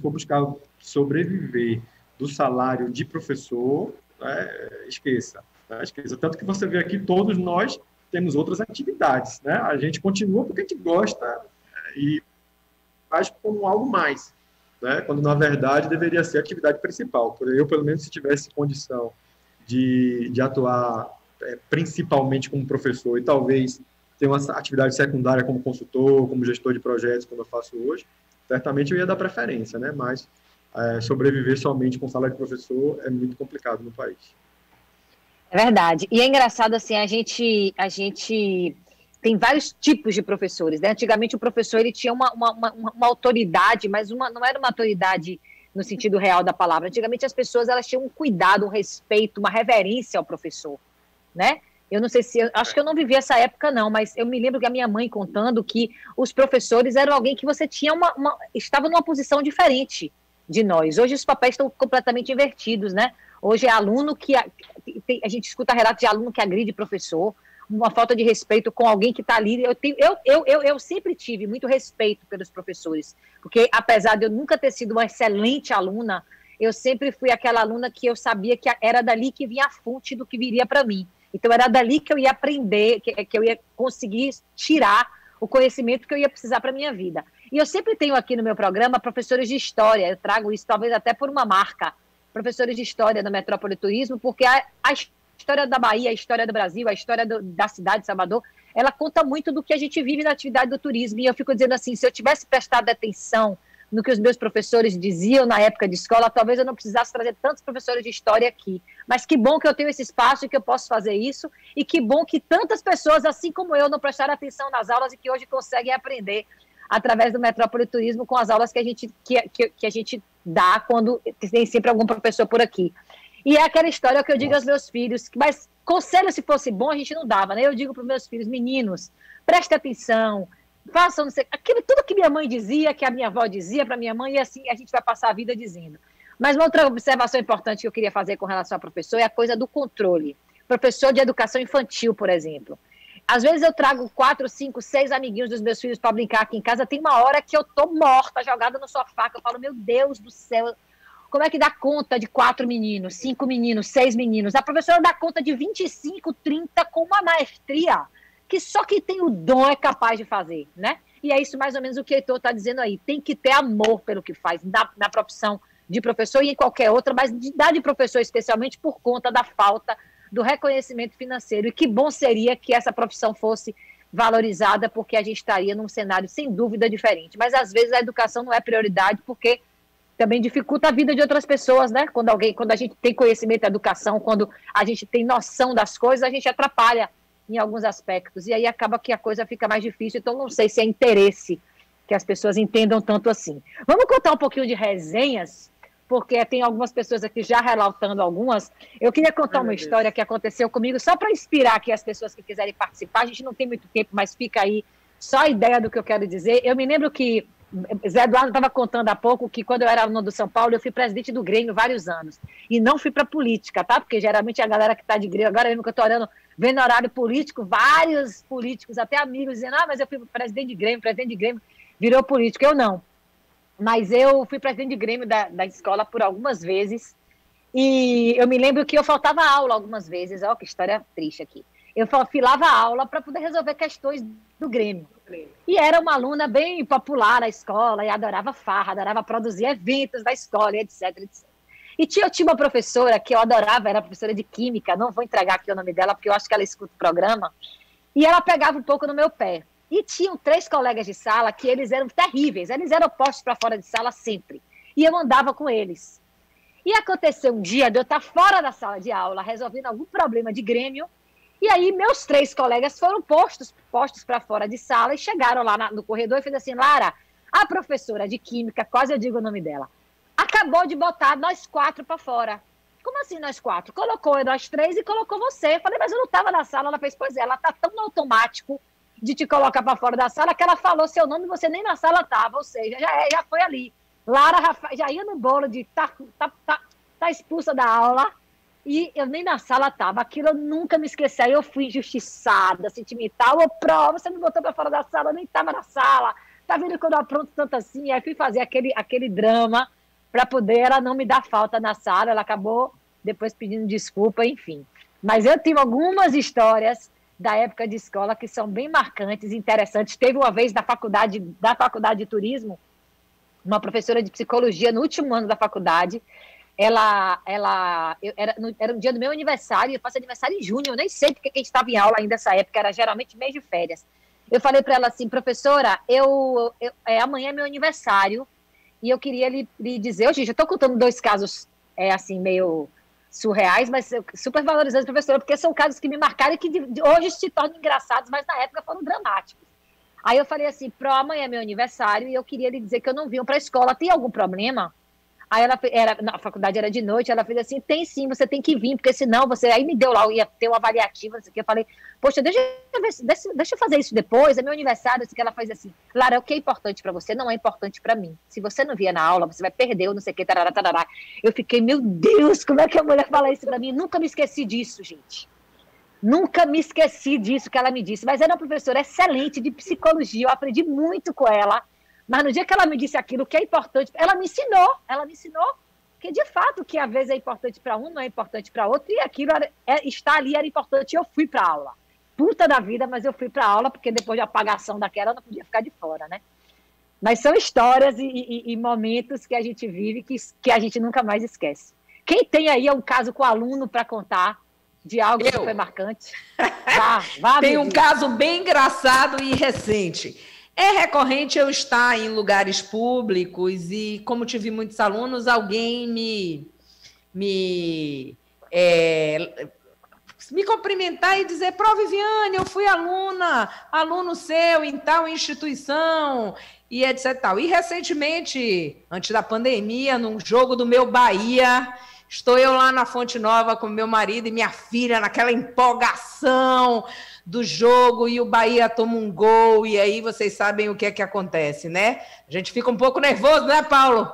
for buscar sobreviver do salário de professor, né, esqueça. Tanto que você vê aqui, todos nós temos outras atividades, né? A gente continua porque a gente gosta e faz como algo mais, né? Quando, na verdade, deveria ser a atividade principal. Eu, pelo menos, se tivesse condição de atuar principalmente como professor e talvez ter uma atividade secundária como consultor, como gestor de projetos, como eu faço hoje, certamente eu ia dar preferência, né? Mas sobreviver somente com salário de professor é muito complicado no país. É verdade. E é engraçado, assim, a gente tem vários tipos de professores, né? Antigamente o professor ele tinha uma autoridade, mas não era uma autoridade no sentido real da palavra. Antigamente as pessoas elas tinham um cuidado, um respeito, uma reverência ao professor, né? Eu não sei se... acho que eu não vivi essa época, não, mas eu me lembro que a minha mãe contando que os professores eram alguém que você tinha estava numa posição diferente de nós. Hoje os papéis estão completamente invertidos, né? Hoje é aluno que... a gente escuta relatos de aluno que agride professor, uma falta de respeito com alguém que está ali. Eu sempre tive muito respeito pelos professores, porque apesar de eu nunca ter sido uma excelente aluna, eu sempre fui aquela aluna que eu sabia que era dali que vinha a fonte do que viria para mim. Então, era dali que eu ia aprender, que eu ia conseguir tirar o conhecimento que eu ia precisar para a minha vida. E eu sempre tenho aqui no meu programa professores de história, eu trago isso talvez até por uma marca, professores de história da Metrópole Turismo, porque a história da Bahia, a história do Brasil, a história da cidade de Salvador, ela conta muito do que a gente vive na atividade do turismo. E eu fico dizendo assim, se eu tivesse prestado atenção no que os meus professores diziam na época de escola, talvez eu não precisasse trazer tantos professores de história aqui. Mas que bom que eu tenho esse espaço e que eu posso fazer isso, e que bom que tantas pessoas, assim como eu, não prestaram atenção nas aulas e que hoje conseguem aprender através do Metrópole Turismo com as aulas que a gente dá quando tem sempre algum professor por aqui. E é aquela história que eu digo aos meus filhos, mas conselho, se fosse bom, a gente não dava, né? Eu digo para os meus filhos, meninos, prestem atenção, façam, não sei, tudo que minha mãe dizia, que a minha avó dizia para minha mãe, e assim a gente vai passar a vida dizendo. Mas uma outra observação importante que eu queria fazer com relação ao professor é a coisa do controle. Professor de educação infantil, por exemplo. Às vezes eu trago 4, 5, 6 amiguinhos dos meus filhos para brincar aqui em casa, tem uma hora que eu tô morta, jogada no sofá, que eu falo, meu Deus do céu, como é que dá conta de 4 meninos, 5 meninos, 6 meninos? A professora dá conta de 25, 30 com uma maestria que só quem tem o dom é capaz de fazer, né? E é isso mais ou menos o que o Heitor está dizendo aí. Tem que ter amor pelo que faz, na profissão de professor e em qualquer outra, mas de professor especialmente por conta da falta do reconhecimento financeiro. E que bom seria que essa profissão fosse valorizada, porque a gente estaria num cenário, sem dúvida, diferente. Mas, às vezes, a educação não é prioridade, porque também dificulta a vida de outras pessoas, né? Quando a gente tem conhecimento da educação, quando a gente tem noção das coisas, a gente atrapalha em alguns aspectos, e aí acaba que a coisa fica mais difícil, então não sei se é interesse que as pessoas entendam tanto assim. Vamos contar um pouquinho de resenhas, porque tem algumas pessoas aqui já relatando algumas. Eu queria contar uma história que aconteceu comigo, só para inspirar aqui as pessoas que quiserem participar. A gente não tem muito tempo, mas fica aí só a ideia do que eu quero dizer. Eu me lembro que Zé Eduardo estava contando há pouco que quando eu era aluno do São Paulo, eu fui presidente do Grêmio vários anos. E não fui para política, tá? Porque geralmente a galera que está de Grêmio, agora mesmo que eu estou olhando, vendo horário político, vários políticos, até amigos, dizendo, mas eu fui presidente de Grêmio, virou político. Eu não. Mas eu fui presidente de Grêmio da escola por algumas vezes. E eu me lembro que eu faltava aula algumas vezes. Ó, que história triste aqui. Eu filava a aula para poder resolver questões do Grêmio. E era uma aluna bem popular na escola, e adorava farra, adorava produzir eventos da escola, etc, etc. E eu tinha uma professora que eu adorava, era professora de Química, não vou entregar aqui o nome dela, porque eu acho que ela escuta o programa, e ela pegava um pouco no meu pé. E tinham 3 colegas de sala que eles eram terríveis, eles eram postos para fora de sala sempre. E eu andava com eles. E aconteceu um dia de eu estar fora da sala de aula, resolvendo algum problema de Grêmio, e aí meus 3 colegas foram postos para fora de sala e chegaram lá no corredor e fez assim, Lara, a professora de Química, quase eu digo o nome dela, acabou de botar nós 4 para fora. Como assim nós 4? Colocou nós 3 e colocou você. Eu falei, mas eu não estava na sala. Ela fez, pois é, ela está tão no automático de te colocar para fora da sala que ela falou seu nome e você nem na sala estava, ou seja, já foi ali. Lara já ia no bolo de tá expulsa da aula. E eu nem na sala estava, aquilo eu nunca me esqueci. Aí eu fui injustiçada, sentimental. Ô, Pro, você me botou para fora da sala, eu nem estava na sala. Tá vendo que eu não apronto tanto assim? Aí fui fazer aquele drama para poder ela não me dar falta na sala. Ela acabou depois pedindo desculpa, enfim. Mas eu tenho algumas histórias da época de escola que são bem marcantes e interessantes. Teve uma vez da faculdade de turismo, uma professora de psicologia no último ano da faculdade. Era um dia do meu aniversário, eu faço aniversário em junho, eu nem sei porque a gente estava em aula ainda nessa época, era geralmente mês de férias. Eu falei para ela assim, professora, amanhã é meu aniversário e eu queria lhe dizer, eu estou contando 2 casos assim, meio surreais, mas super valorizando, professora, porque são casos que me marcaram e que hoje se tornam engraçados, mas na época foram dramáticos. Aí eu falei assim, amanhã é meu aniversário e eu queria lhe dizer que eu não vim para a escola, tem algum problema? Aí a faculdade era de noite, ela fez assim, tem sim, você tem que vir, porque senão você... Aí me deu lá, ia ter uma avaliativa, não sei o que, eu falei, poxa, deixa eu fazer isso depois, é meu aniversário, assim, que ela faz assim, Lara, o que é importante para você não é importante para mim. Se você não vier na aula, você vai perder, ou não sei o que, tarará, tarará. Eu fiquei, meu Deus, como é que a mulher fala isso para mim? Nunca me esqueci disso, gente. Nunca me esqueci disso que ela me disse, mas era uma professora excelente de psicologia, eu aprendi muito com ela. Mas no dia que ela me disse aquilo, que é importante, ela me ensinou que de fato que às vezes é importante para um, não é importante para outro, e aquilo estar ali era importante, eu fui para aula. Puta da vida, mas eu fui para aula, porque depois de apagação daquela, eu não podia ficar de fora, né? Mas são histórias e momentos que a gente vive que a gente nunca mais esquece. Quem tem aí um caso com o aluno para contar de algo que foi marcante? Tem um caso bem engraçado e recente. É recorrente eu estar em lugares públicos e, como tive muitos alunos, alguém me cumprimentar e dizer, Pró Viviane, eu fui aluno seu em tal instituição, e etc. E recentemente, antes da pandemia, num jogo do meu Bahia, estou eu lá na Fonte Nova com meu marido e minha filha, naquela empolgação do jogo, e o Bahia toma um gol, e aí vocês sabem o que é que acontece, né? A gente fica um pouco nervoso, né, Paulo?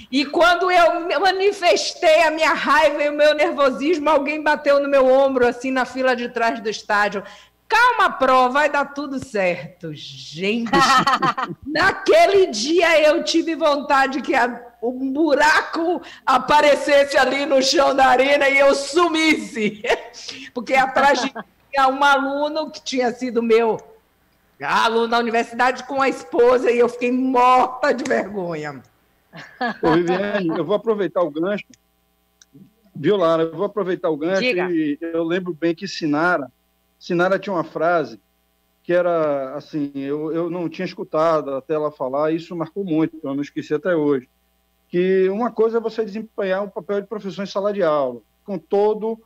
E quando eu manifestei a minha raiva e o meu nervosismo, alguém bateu no meu ombro, assim, na fila de trás do estádio. Calma, Pró, vai dar tudo certo. Gente, naquele dia eu tive vontade que um buraco aparecesse ali no chão da arena e eu sumisse. Porque atrás de mim tinha um aluno que tinha sido meu aluno da universidade com a esposa e eu fiquei morta de vergonha. Ô, Viviane, eu vou aproveitar o gancho. Viu, Lara? Eu vou aproveitar o gancho. Diga. E eu lembro bem que Sinara tinha uma frase que era assim, eu não tinha escutado até ela falar, e isso marcou muito, eu não esqueci até hoje, que uma coisa é você desempenhar o papel de professor em sala de aula, com todo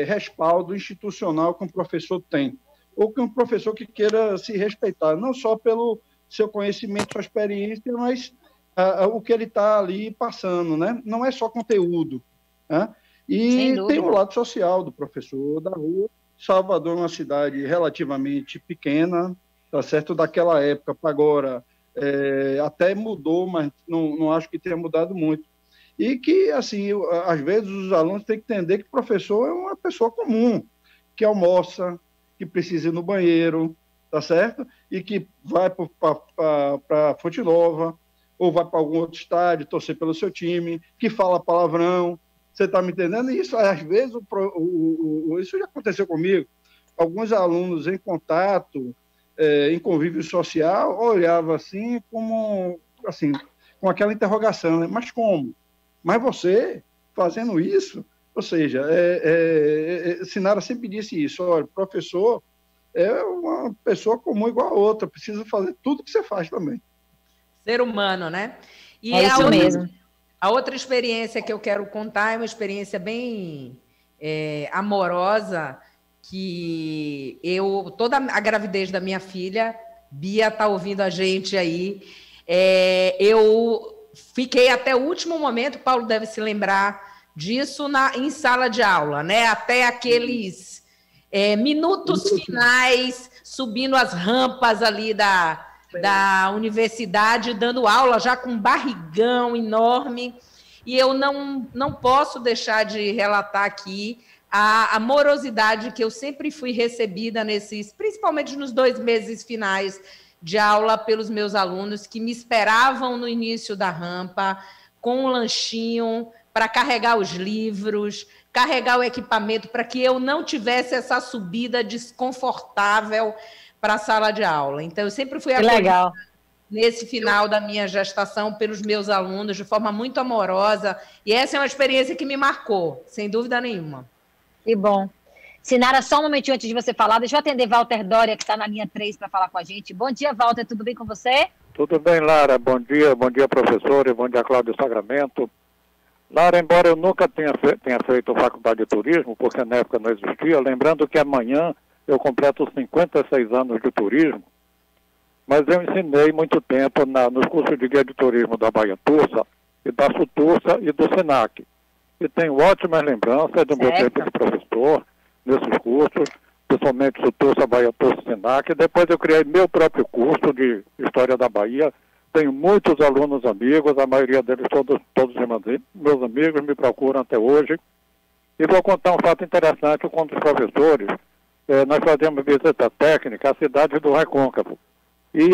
respaldo institucional que um professor tem, ou que um professor que queira se respeitar, não só pelo seu conhecimento, sua experiência, mas o que ele está ali passando, né? Não é só conteúdo, né? E tem o lado social do professor da rua. Salvador é uma cidade relativamente pequena, tá certo? Daquela época para agora até mudou, mas não acho que tenha mudado muito. E que, assim, às vezes os alunos têm que entender que o professor é uma pessoa comum, que almoça, que precisa ir no banheiro, tá certo? E que vai para Fonte Nova, ou vai para algum outro estádio, torcer pelo seu time, que fala palavrão. Você está me entendendo? E isso, às vezes, isso já aconteceu comigo. Alguns alunos em contato, em convívio social, olhavam assim, como, assim, com aquela interrogação, né? Mas como? Mas você, fazendo isso, ou seja, Sinara sempre disse isso, olha, professor é uma pessoa comum igual a outra, precisa fazer tudo que você faz também. Ser humano, né? E é isso mesmo. A outra experiência que eu quero contar é uma experiência bem amorosa, que toda a gravidez da minha filha, Bia está ouvindo a gente aí, eu fiquei até o último momento, Paulo deve se lembrar disso, em sala de aula, né? Até aqueles minutos finais, subindo as rampas ali da universidade, dando aula já com um barrigão enorme, e eu não posso deixar de relatar aqui a amorosidade que eu sempre fui recebida principalmente nos 2 meses finais de aula pelos meus alunos, que me esperavam no início da rampa, com um lanchinho para carregar os livros, carregar o equipamento, para que eu não tivesse essa subida desconfortável para a sala de aula. Então, eu sempre fui acolhida nesse final da minha gestação pelos meus alunos de forma muito amorosa, e essa é uma experiência que me marcou, sem dúvida nenhuma. Que bom. Sinara, só um momentinho antes de você falar, deixa eu atender Walter Dória, que está na linha 3 para falar com a gente. Bom dia, Walter, tudo bem com você? Tudo bem, Lara, bom dia, professora, e bom dia, Cláudio Sacramento. Lara, embora eu nunca tenha feito faculdade de turismo, porque na época não existia, lembrando que amanhã eu completo 56 anos de turismo, mas eu ensinei muito tempo nos cursos de guia de turismo da Bahia Tursa, e da Sutursa e do SENAC. E tenho ótimas lembranças do meu tempo de professor nesses cursos, principalmente Sutursa, Bahia Tursa e SENAC. Depois eu criei meu próprio curso de História da Bahia. Tenho muitos alunos amigos, a maioria deles todos meus amigos, me procuram até hoje. E vou contar um fato interessante com os professores. Nós fazíamos visita técnica à cidade do Recôncavo. E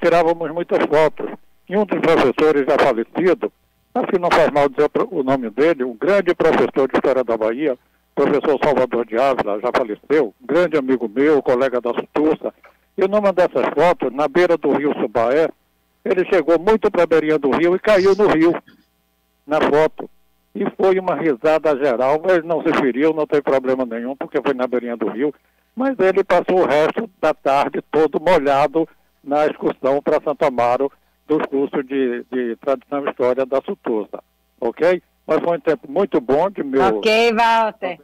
tirávamos muitas fotos. E um dos professores já falecido, acho que não faz mal dizer o nome dele, um grande professor de História da Bahia, professor Salvador de Ávila, já faleceu, grande amigo meu, colega da Sutursa. E numa dessas fotos, na beira do rio Subaé, ele chegou muito para a beirinha do rio e caiu no rio, na foto. E foi uma risada geral, mas não se feriu, não tem problema nenhum, porque foi na beirinha do rio. Mas ele passou o resto da tarde todo molhado na excursão para Santo Amaro, dos cursos de Tradição e História da Sutursa, ok? Mas foi um tempo muito bom de meu... Ok, Walter.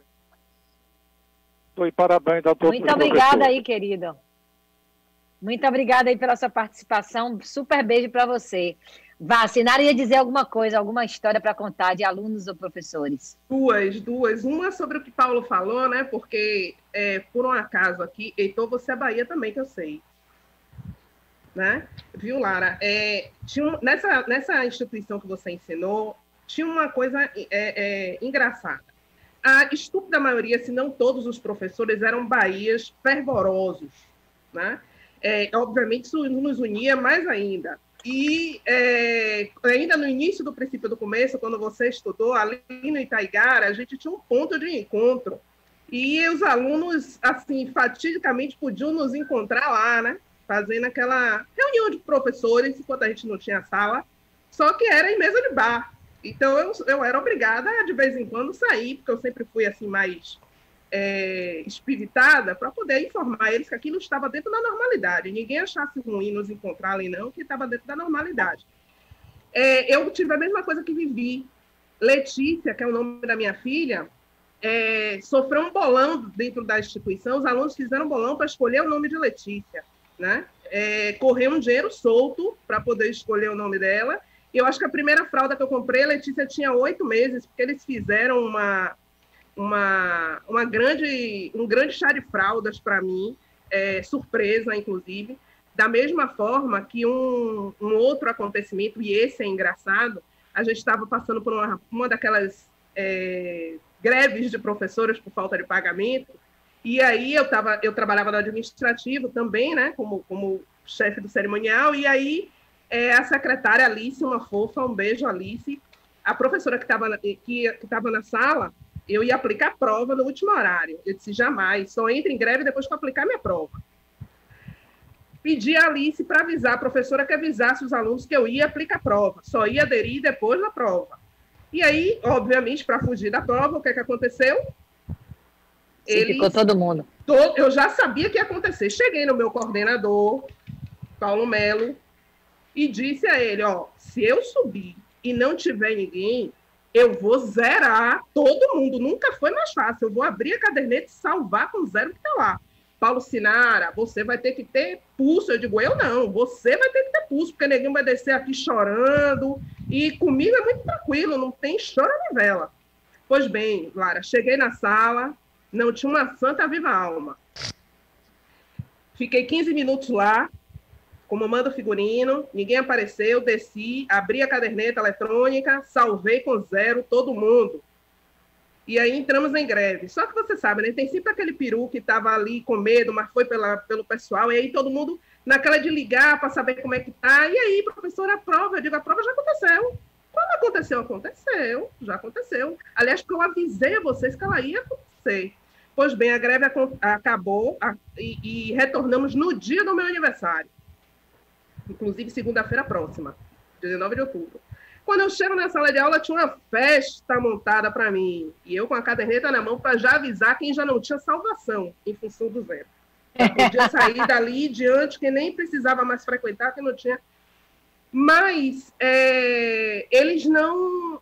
E parabéns a todos. Muito obrigada aí, querido. Muito obrigada aí pela sua participação. Super beijo para você. Vá, Sinara ia dizer alguma coisa, alguma história para contar de alunos ou professores? Duas. Uma sobre o que Paulo falou, né? Porque, por um acaso aqui, Heitor, você é Bahia também, que eu sei. Né? Viu, Lara? Nessa instituição que você ensinou, tinha uma coisa engraçada. A estúpida maioria, se não todos os professores, eram bahias fervorosos. Né? Obviamente, isso nos unia mais ainda. E ainda no início do princípio do começo, quando você estudou ali no Itaigara, a gente tinha um ponto de encontro. E os alunos, assim, fatidicamente podiam nos encontrar lá, né? Fazendo aquela reunião de professores, enquanto a gente não tinha sala, só que era em mesa de bar. Então, eu era obrigada a, de vez em quando, sair, porque eu sempre fui, assim, mais espiritada, para poder informar eles que aquilo estava dentro da normalidade. Ninguém achasse ruim nos encontrar ali, não, que estava dentro da normalidade. Eu tive a mesma coisa que vivi. Letícia, que é o nome da minha filha, sofreu um bolão dentro da instituição. Os alunos fizeram um bolão para escolher o nome de Letícia. Né? Correu um dinheiro solto para poder escolher o nome dela. E eu acho que a primeira fralda que eu comprei, a Letícia tinha 8 meses, porque eles fizeram um grande chá de fraldas para mim, surpresa, inclusive. Da mesma forma que um outro acontecimento, e esse é engraçado, a gente estava passando por uma daquelas greves de professores por falta de pagamento. E aí eu trabalhava no administrativo também, né, como chefe do cerimonial, e aí a secretária Alice, uma fofa, um beijo, Alice, a professora que estava na sala, eu ia aplicar a prova no último horário. Eu disse, jamais, só entro em greve depois que eu aplicar minha prova. Pedi a Alice para avisar, a professora que avisasse os alunos que eu ia aplicar a prova, só ia aderir depois da prova. E aí, obviamente, para fugir da prova, o que aconteceu? Ficou todo mundo. Eu já sabia que ia acontecer. Cheguei no meu coordenador, Paulo Melo, e disse a ele, se eu subir e não tiver ninguém, eu vou zerar todo mundo. Nunca foi mais fácil. Eu vou abrir a caderneta e salvar com 0 que está lá. Paulo Sinara, você vai ter que ter pulso. Eu digo, eu não. Você vai ter que ter pulso, porque ninguém vai descer aqui chorando. E comigo é muito tranquilo, não tem choro nem vela. Pois bem, Lara, cheguei na sala, não tinha uma santa viva alma. Fiquei 15 minutos lá, como manda o figurino, ninguém apareceu, desci, abri a caderneta eletrônica, salvei com 0 todo mundo. E aí entramos em greve. Só que você sabe, né? Tem sempre aquele peru que estava ali com medo, mas foi pelo pessoal, e aí todo mundo naquela de ligar para saber como é que tá. E aí, professora, a prova? Eu digo, a prova já aconteceu. Quando aconteceu? Aconteceu, já aconteceu. Aliás, porque eu avisei a vocês que ela ia acontecer. Pois bem, a greve acabou e retornamos no dia do meu aniversário. Inclusive, segunda-feira próxima, 19 de outubro. Quando eu chego na sala de aula, tinha uma festa montada para mim. E eu com a caderneta na mão para já avisar quem já não tinha salvação em função do 0. Eu podia sair dali diante, que nem precisava mais frequentar, que não tinha. Mas eles não...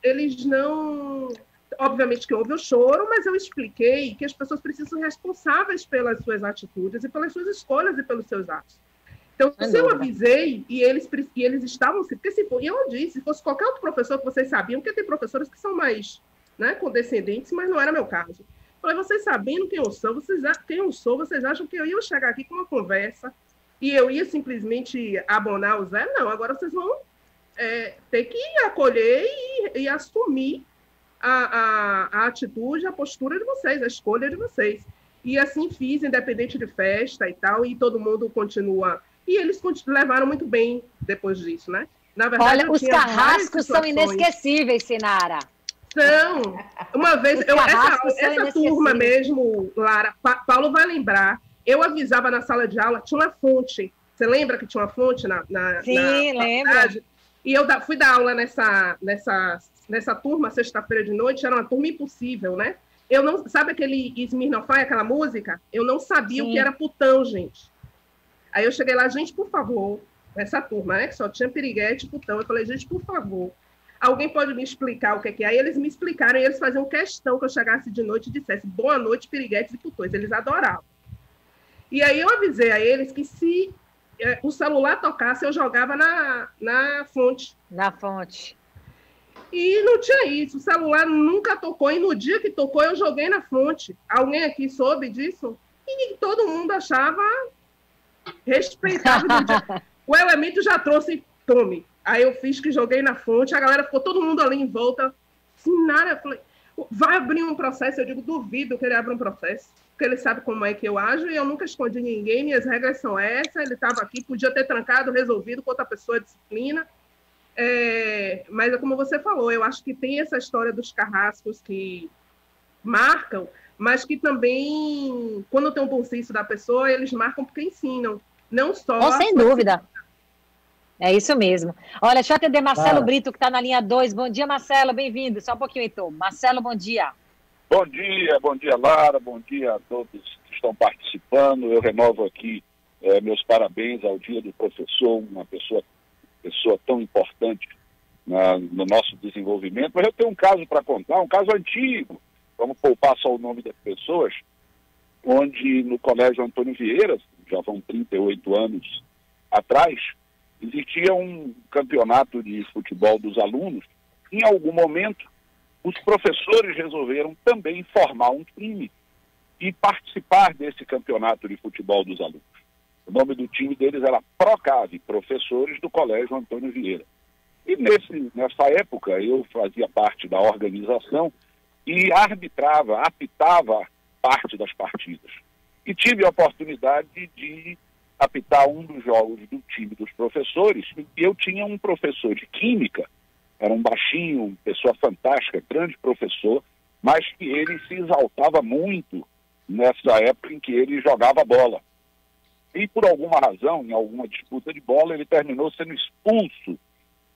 Obviamente que houve o choro, mas eu expliquei que as pessoas precisam ser responsáveis pelas suas atitudes e pelas suas escolhas e pelos seus atos. Então, se eu avisei e eles estavam... Porque eu disse, se fosse qualquer outro professor que vocês sabiam, porque tem professores que são mais, né, condescendentes, mas não era meu caso. Falei, vocês sabendo quem eu sou, vocês acham que eu ia chegar aqui com uma conversa e eu ia simplesmente abonar o Zé? Não, agora vocês vão ter que acolher e assumir a atitude, a postura de vocês, a escolha de vocês. E assim fiz, independente de festa e tal, e todo mundo continua... E eles levaram muito bem depois disso, né? Na verdade, olha, os carrascos são inesquecíveis, Sinara. São. Uma vez, essa turma mesmo, Lara, Paulo vai lembrar, eu avisava na sala de aula, tinha uma fonte. Você lembra que tinha uma fonte Sim, lembro. E eu fui dar aula nessa turma, sexta-feira de noite, era uma turma impossível, né? Eu não, sabe aquele Smirnoff, aquela música? Eu não sabia o que era putão, gente. Aí eu cheguei lá, gente, por favor, nessa turma, né, que só tinha piriguete e putão. Eu falei, gente, por favor, alguém pode me explicar o que é? Aí eles me explicaram e eles faziam questão que eu chegasse de noite e dissesse boa noite, piriguetes e putões. Eles adoravam. E aí eu avisei a eles que se o celular tocasse, eu jogava na fonte. Na fonte. E não tinha isso, o celular nunca tocou, e no dia que tocou, eu joguei na fonte. Alguém aqui soube disso? E todo mundo achava... respeitava. O Elemento já trouxe, tome. Aí eu fiz que joguei na fonte, a galera ficou todo mundo ali em volta. Sinara, eu falei, vai abrir um processo? Eu digo, duvido que ele abra um processo, porque ele sabe como é que eu ajo e eu nunca escondi ninguém, minhas regras são essas, ele estava aqui, podia ter trancado, resolvido com outra pessoa, disciplina. Mas é como você falou, eu acho que tem essa história dos carrascos que marcam, mas que também, quando tem um bom senso da pessoa, eles marcam porque ensinam, não só... Sem dúvida. É isso mesmo. Olha, deixa eu atender Marcelo Brito, que está na linha 2. Bom dia, Marcelo, bem-vindo. Só um pouquinho, Heitor. Marcelo, bom dia. Bom dia, Lara, bom dia a todos que estão participando. Eu renovo aqui meus parabéns ao Dia do Professor, uma pessoa tão importante no nosso desenvolvimento. Mas eu tenho um caso para contar, um caso antigo. Vamos poupar só o nome das pessoas, onde no Colégio Antônio Vieira, já vão 38 anos atrás, existia um campeonato de futebol dos alunos. Em algum momento, os professores resolveram também formar um time e participar desse campeonato de futebol dos alunos. O nome do time deles era Procave, Professores do Colégio Antônio Vieira. E nessa época eu fazia parte da organização e apitava parte das partidas. E tive a oportunidade de apitar um dos jogos do time dos professores, e eu tinha um professor de química, era um baixinho, pessoa fantástica, grande professor, mas que ele se exaltava muito nessa época em que ele jogava bola. E por alguma razão, em alguma disputa de bola, ele terminou sendo expulso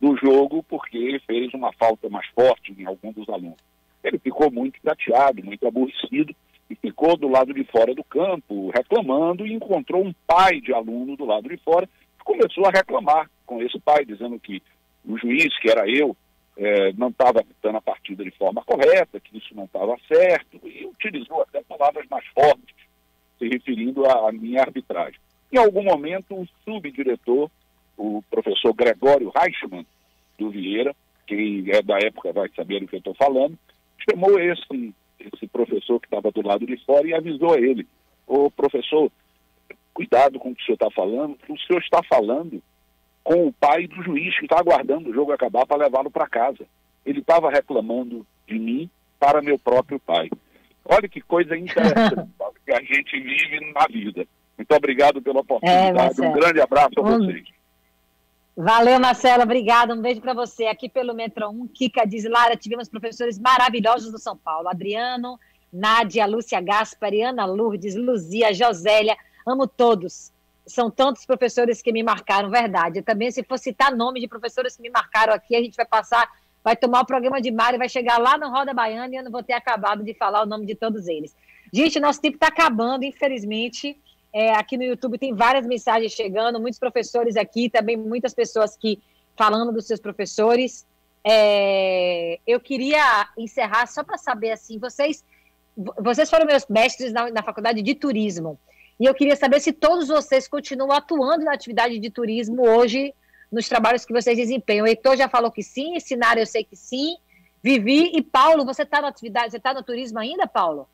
do jogo porque ele fez uma falta mais forte em algum dos alunos. Ele ficou muito chateado, muito aborrecido, e ficou do lado de fora do campo, reclamando, e encontrou um pai de aluno do lado de fora, que começou a reclamar com esse pai, dizendo que o juiz, que era eu, não estava apitando a partida de forma correta, que isso não estava certo, e utilizou até palavras mais fortes, se referindo à minha arbitragem. Em algum momento, o subdiretor, o professor Gregório Reichmann, do Vieira, quem é da época vai saber do que eu estou falando, chamou esse professor que estava do lado de fora e avisou a ele: ô professor, cuidado com o que o senhor está falando, que o senhor está falando com o pai do juiz que está aguardando o jogo acabar para levá-lo para casa. Ele estava reclamando de mim para meu próprio pai. Olha que coisa interessante que a gente vive na vida. Muito obrigado pela oportunidade. Um grande abraço a vocês. Valeu, Marcelo, obrigada. Um beijo para você. Aqui pelo Metro 1, Kika diz, Lara, tivemos professores maravilhosos do São Paulo. Adriano, Nádia, Lúcia Gaspari, Ana Lourdes, Luzia, Josélia, amo todos. São tantos professores que me marcaram, verdade. Eu também, se for citar nome de professores que me marcaram aqui, a gente vai tomar o programa de Mário, vai chegar lá no Roda Baiana e eu não vou ter acabado de falar o nome de todos eles. Gente, nosso tempo está acabando, infelizmente. Aqui no YouTube tem várias mensagens chegando, muitos professores aqui, também muitas pessoas que falando dos seus professores. Eu queria encerrar só para saber, assim, vocês foram meus mestres na faculdade de turismo. E eu queria saber se todos vocês continuam atuando na atividade de turismo hoje, nos trabalhos que vocês desempenham. O Heitor já falou que sim, Sinara eu sei que sim, Vivi e Paulo, você está na atividade, você está no turismo ainda, Paulo?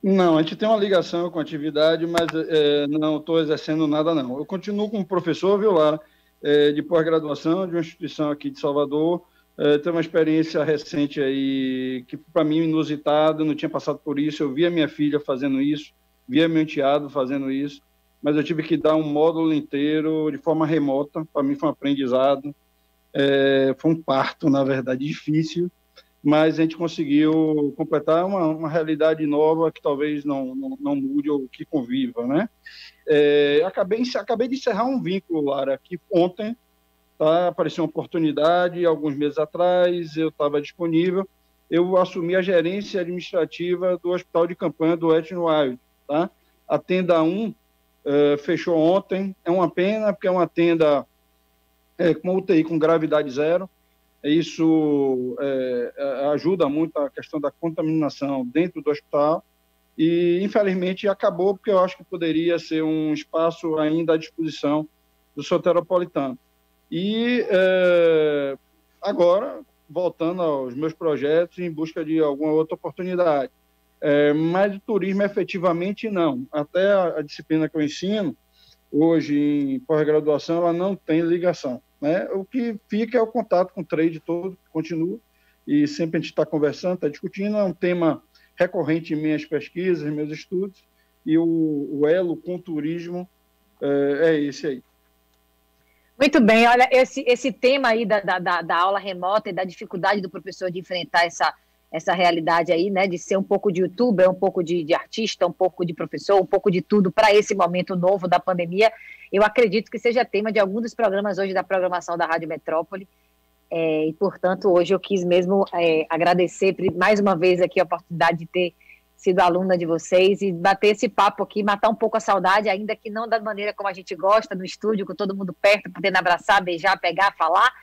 Não, a gente tem uma ligação com a atividade, mas não estou exercendo nada, não. Eu continuo como professor, viu, Lara, de pós-graduação de uma instituição aqui de Salvador. Tenho uma experiência recente aí, que para mim inusitada, não tinha passado por isso. Eu via minha filha fazendo isso, via meu enteado fazendo isso, mas eu tive que dar um módulo inteiro de forma remota. Para mim foi um aprendizado, foi um parto, na verdade, difícil, mas a gente conseguiu completar uma realidade nova que talvez não mude ou que conviva, né? Acabei de encerrar um vínculo, Lara, que ontem apareceu uma oportunidade, alguns meses atrás, eu estava disponível, eu assumi a gerência administrativa do Hospital de Campanha do Wet n Wild, tá? A tenda 1 fechou ontem, é uma pena, porque é uma tenda com UTI com gravidade zero. Isso ajuda muito a questão da contaminação dentro do hospital e, infelizmente, acabou porque eu acho que poderia ser um espaço ainda à disposição do soteropolitano. E agora, voltando aos meus projetos em busca de alguma outra oportunidade. Mas o turismo, efetivamente, não. Até a disciplina que eu ensino, hoje em pós-graduação, ela não tem ligação, né? O que fica é o contato com o trade todo, que continua, e sempre a gente está conversando, está discutindo, é um tema recorrente em minhas pesquisas, em meus estudos, e o elo com o turismo é esse aí. Muito bem, olha, esse tema aí da aula remota e da dificuldade do professor de enfrentar essa realidade aí, né, de ser um pouco de youtuber, um pouco de artista, um pouco de professor, um pouco de tudo para esse momento novo da pandemia, eu acredito que seja tema de algum dos programas hoje da programação da Rádio Metrópole, e, portanto, hoje eu quis mesmo agradecer mais uma vez aqui a oportunidade de ter sido aluna de vocês e bater esse papo aqui, matar um pouco a saudade, ainda que não da maneira como a gente gosta, no estúdio, com todo mundo perto, podendo abraçar, beijar, pegar, falar,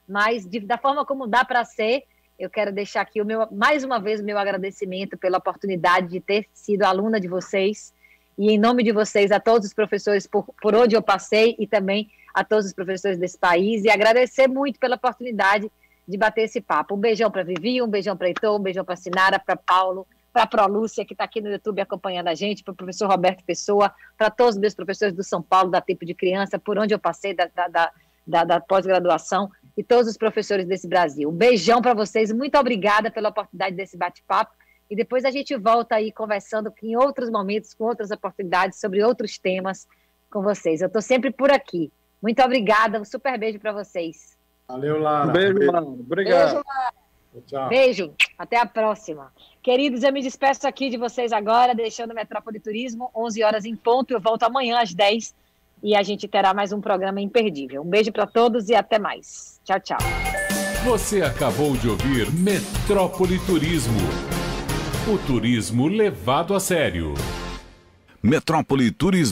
mas da forma como dá para ser. Eu quero deixar aqui mais uma vez o meu agradecimento pela oportunidade de ter sido aluna de vocês e, em nome de vocês, a todos os professores por onde eu passei e também a todos os professores desse país, e agradecer muito pela oportunidade de bater esse papo. Um beijão para Vivi, um beijão para Heitor, um beijão para Sinara, para Paulo, para a Prolúcia, que está aqui no YouTube acompanhando a gente, para o professor Roberto Pessoa, para todos os meus professores do São Paulo, da Tempo de Criança, por onde eu passei, da pós-graduação, e todos os professores desse Brasil. Um beijão para vocês, muito obrigada pela oportunidade desse bate-papo, e depois a gente volta aí conversando em outros momentos, com outras oportunidades, sobre outros temas com vocês. Eu estou sempre por aqui. Muito obrigada, um super beijo para vocês. Valeu, Lara. Beijo, Lara. Obrigado. Beijo, Lara. Tchau. Beijo, até a próxima. Queridos, eu me despeço aqui de vocês agora, deixando Metrópole Turismo, 11 horas em ponto. Eu volto amanhã às 10 e a gente terá mais um programa imperdível. Um beijo para todos e até mais. Tchau, tchau. Você acabou de ouvir Metrópole Turismo. O turismo levado a sério. Metrópole Turismo.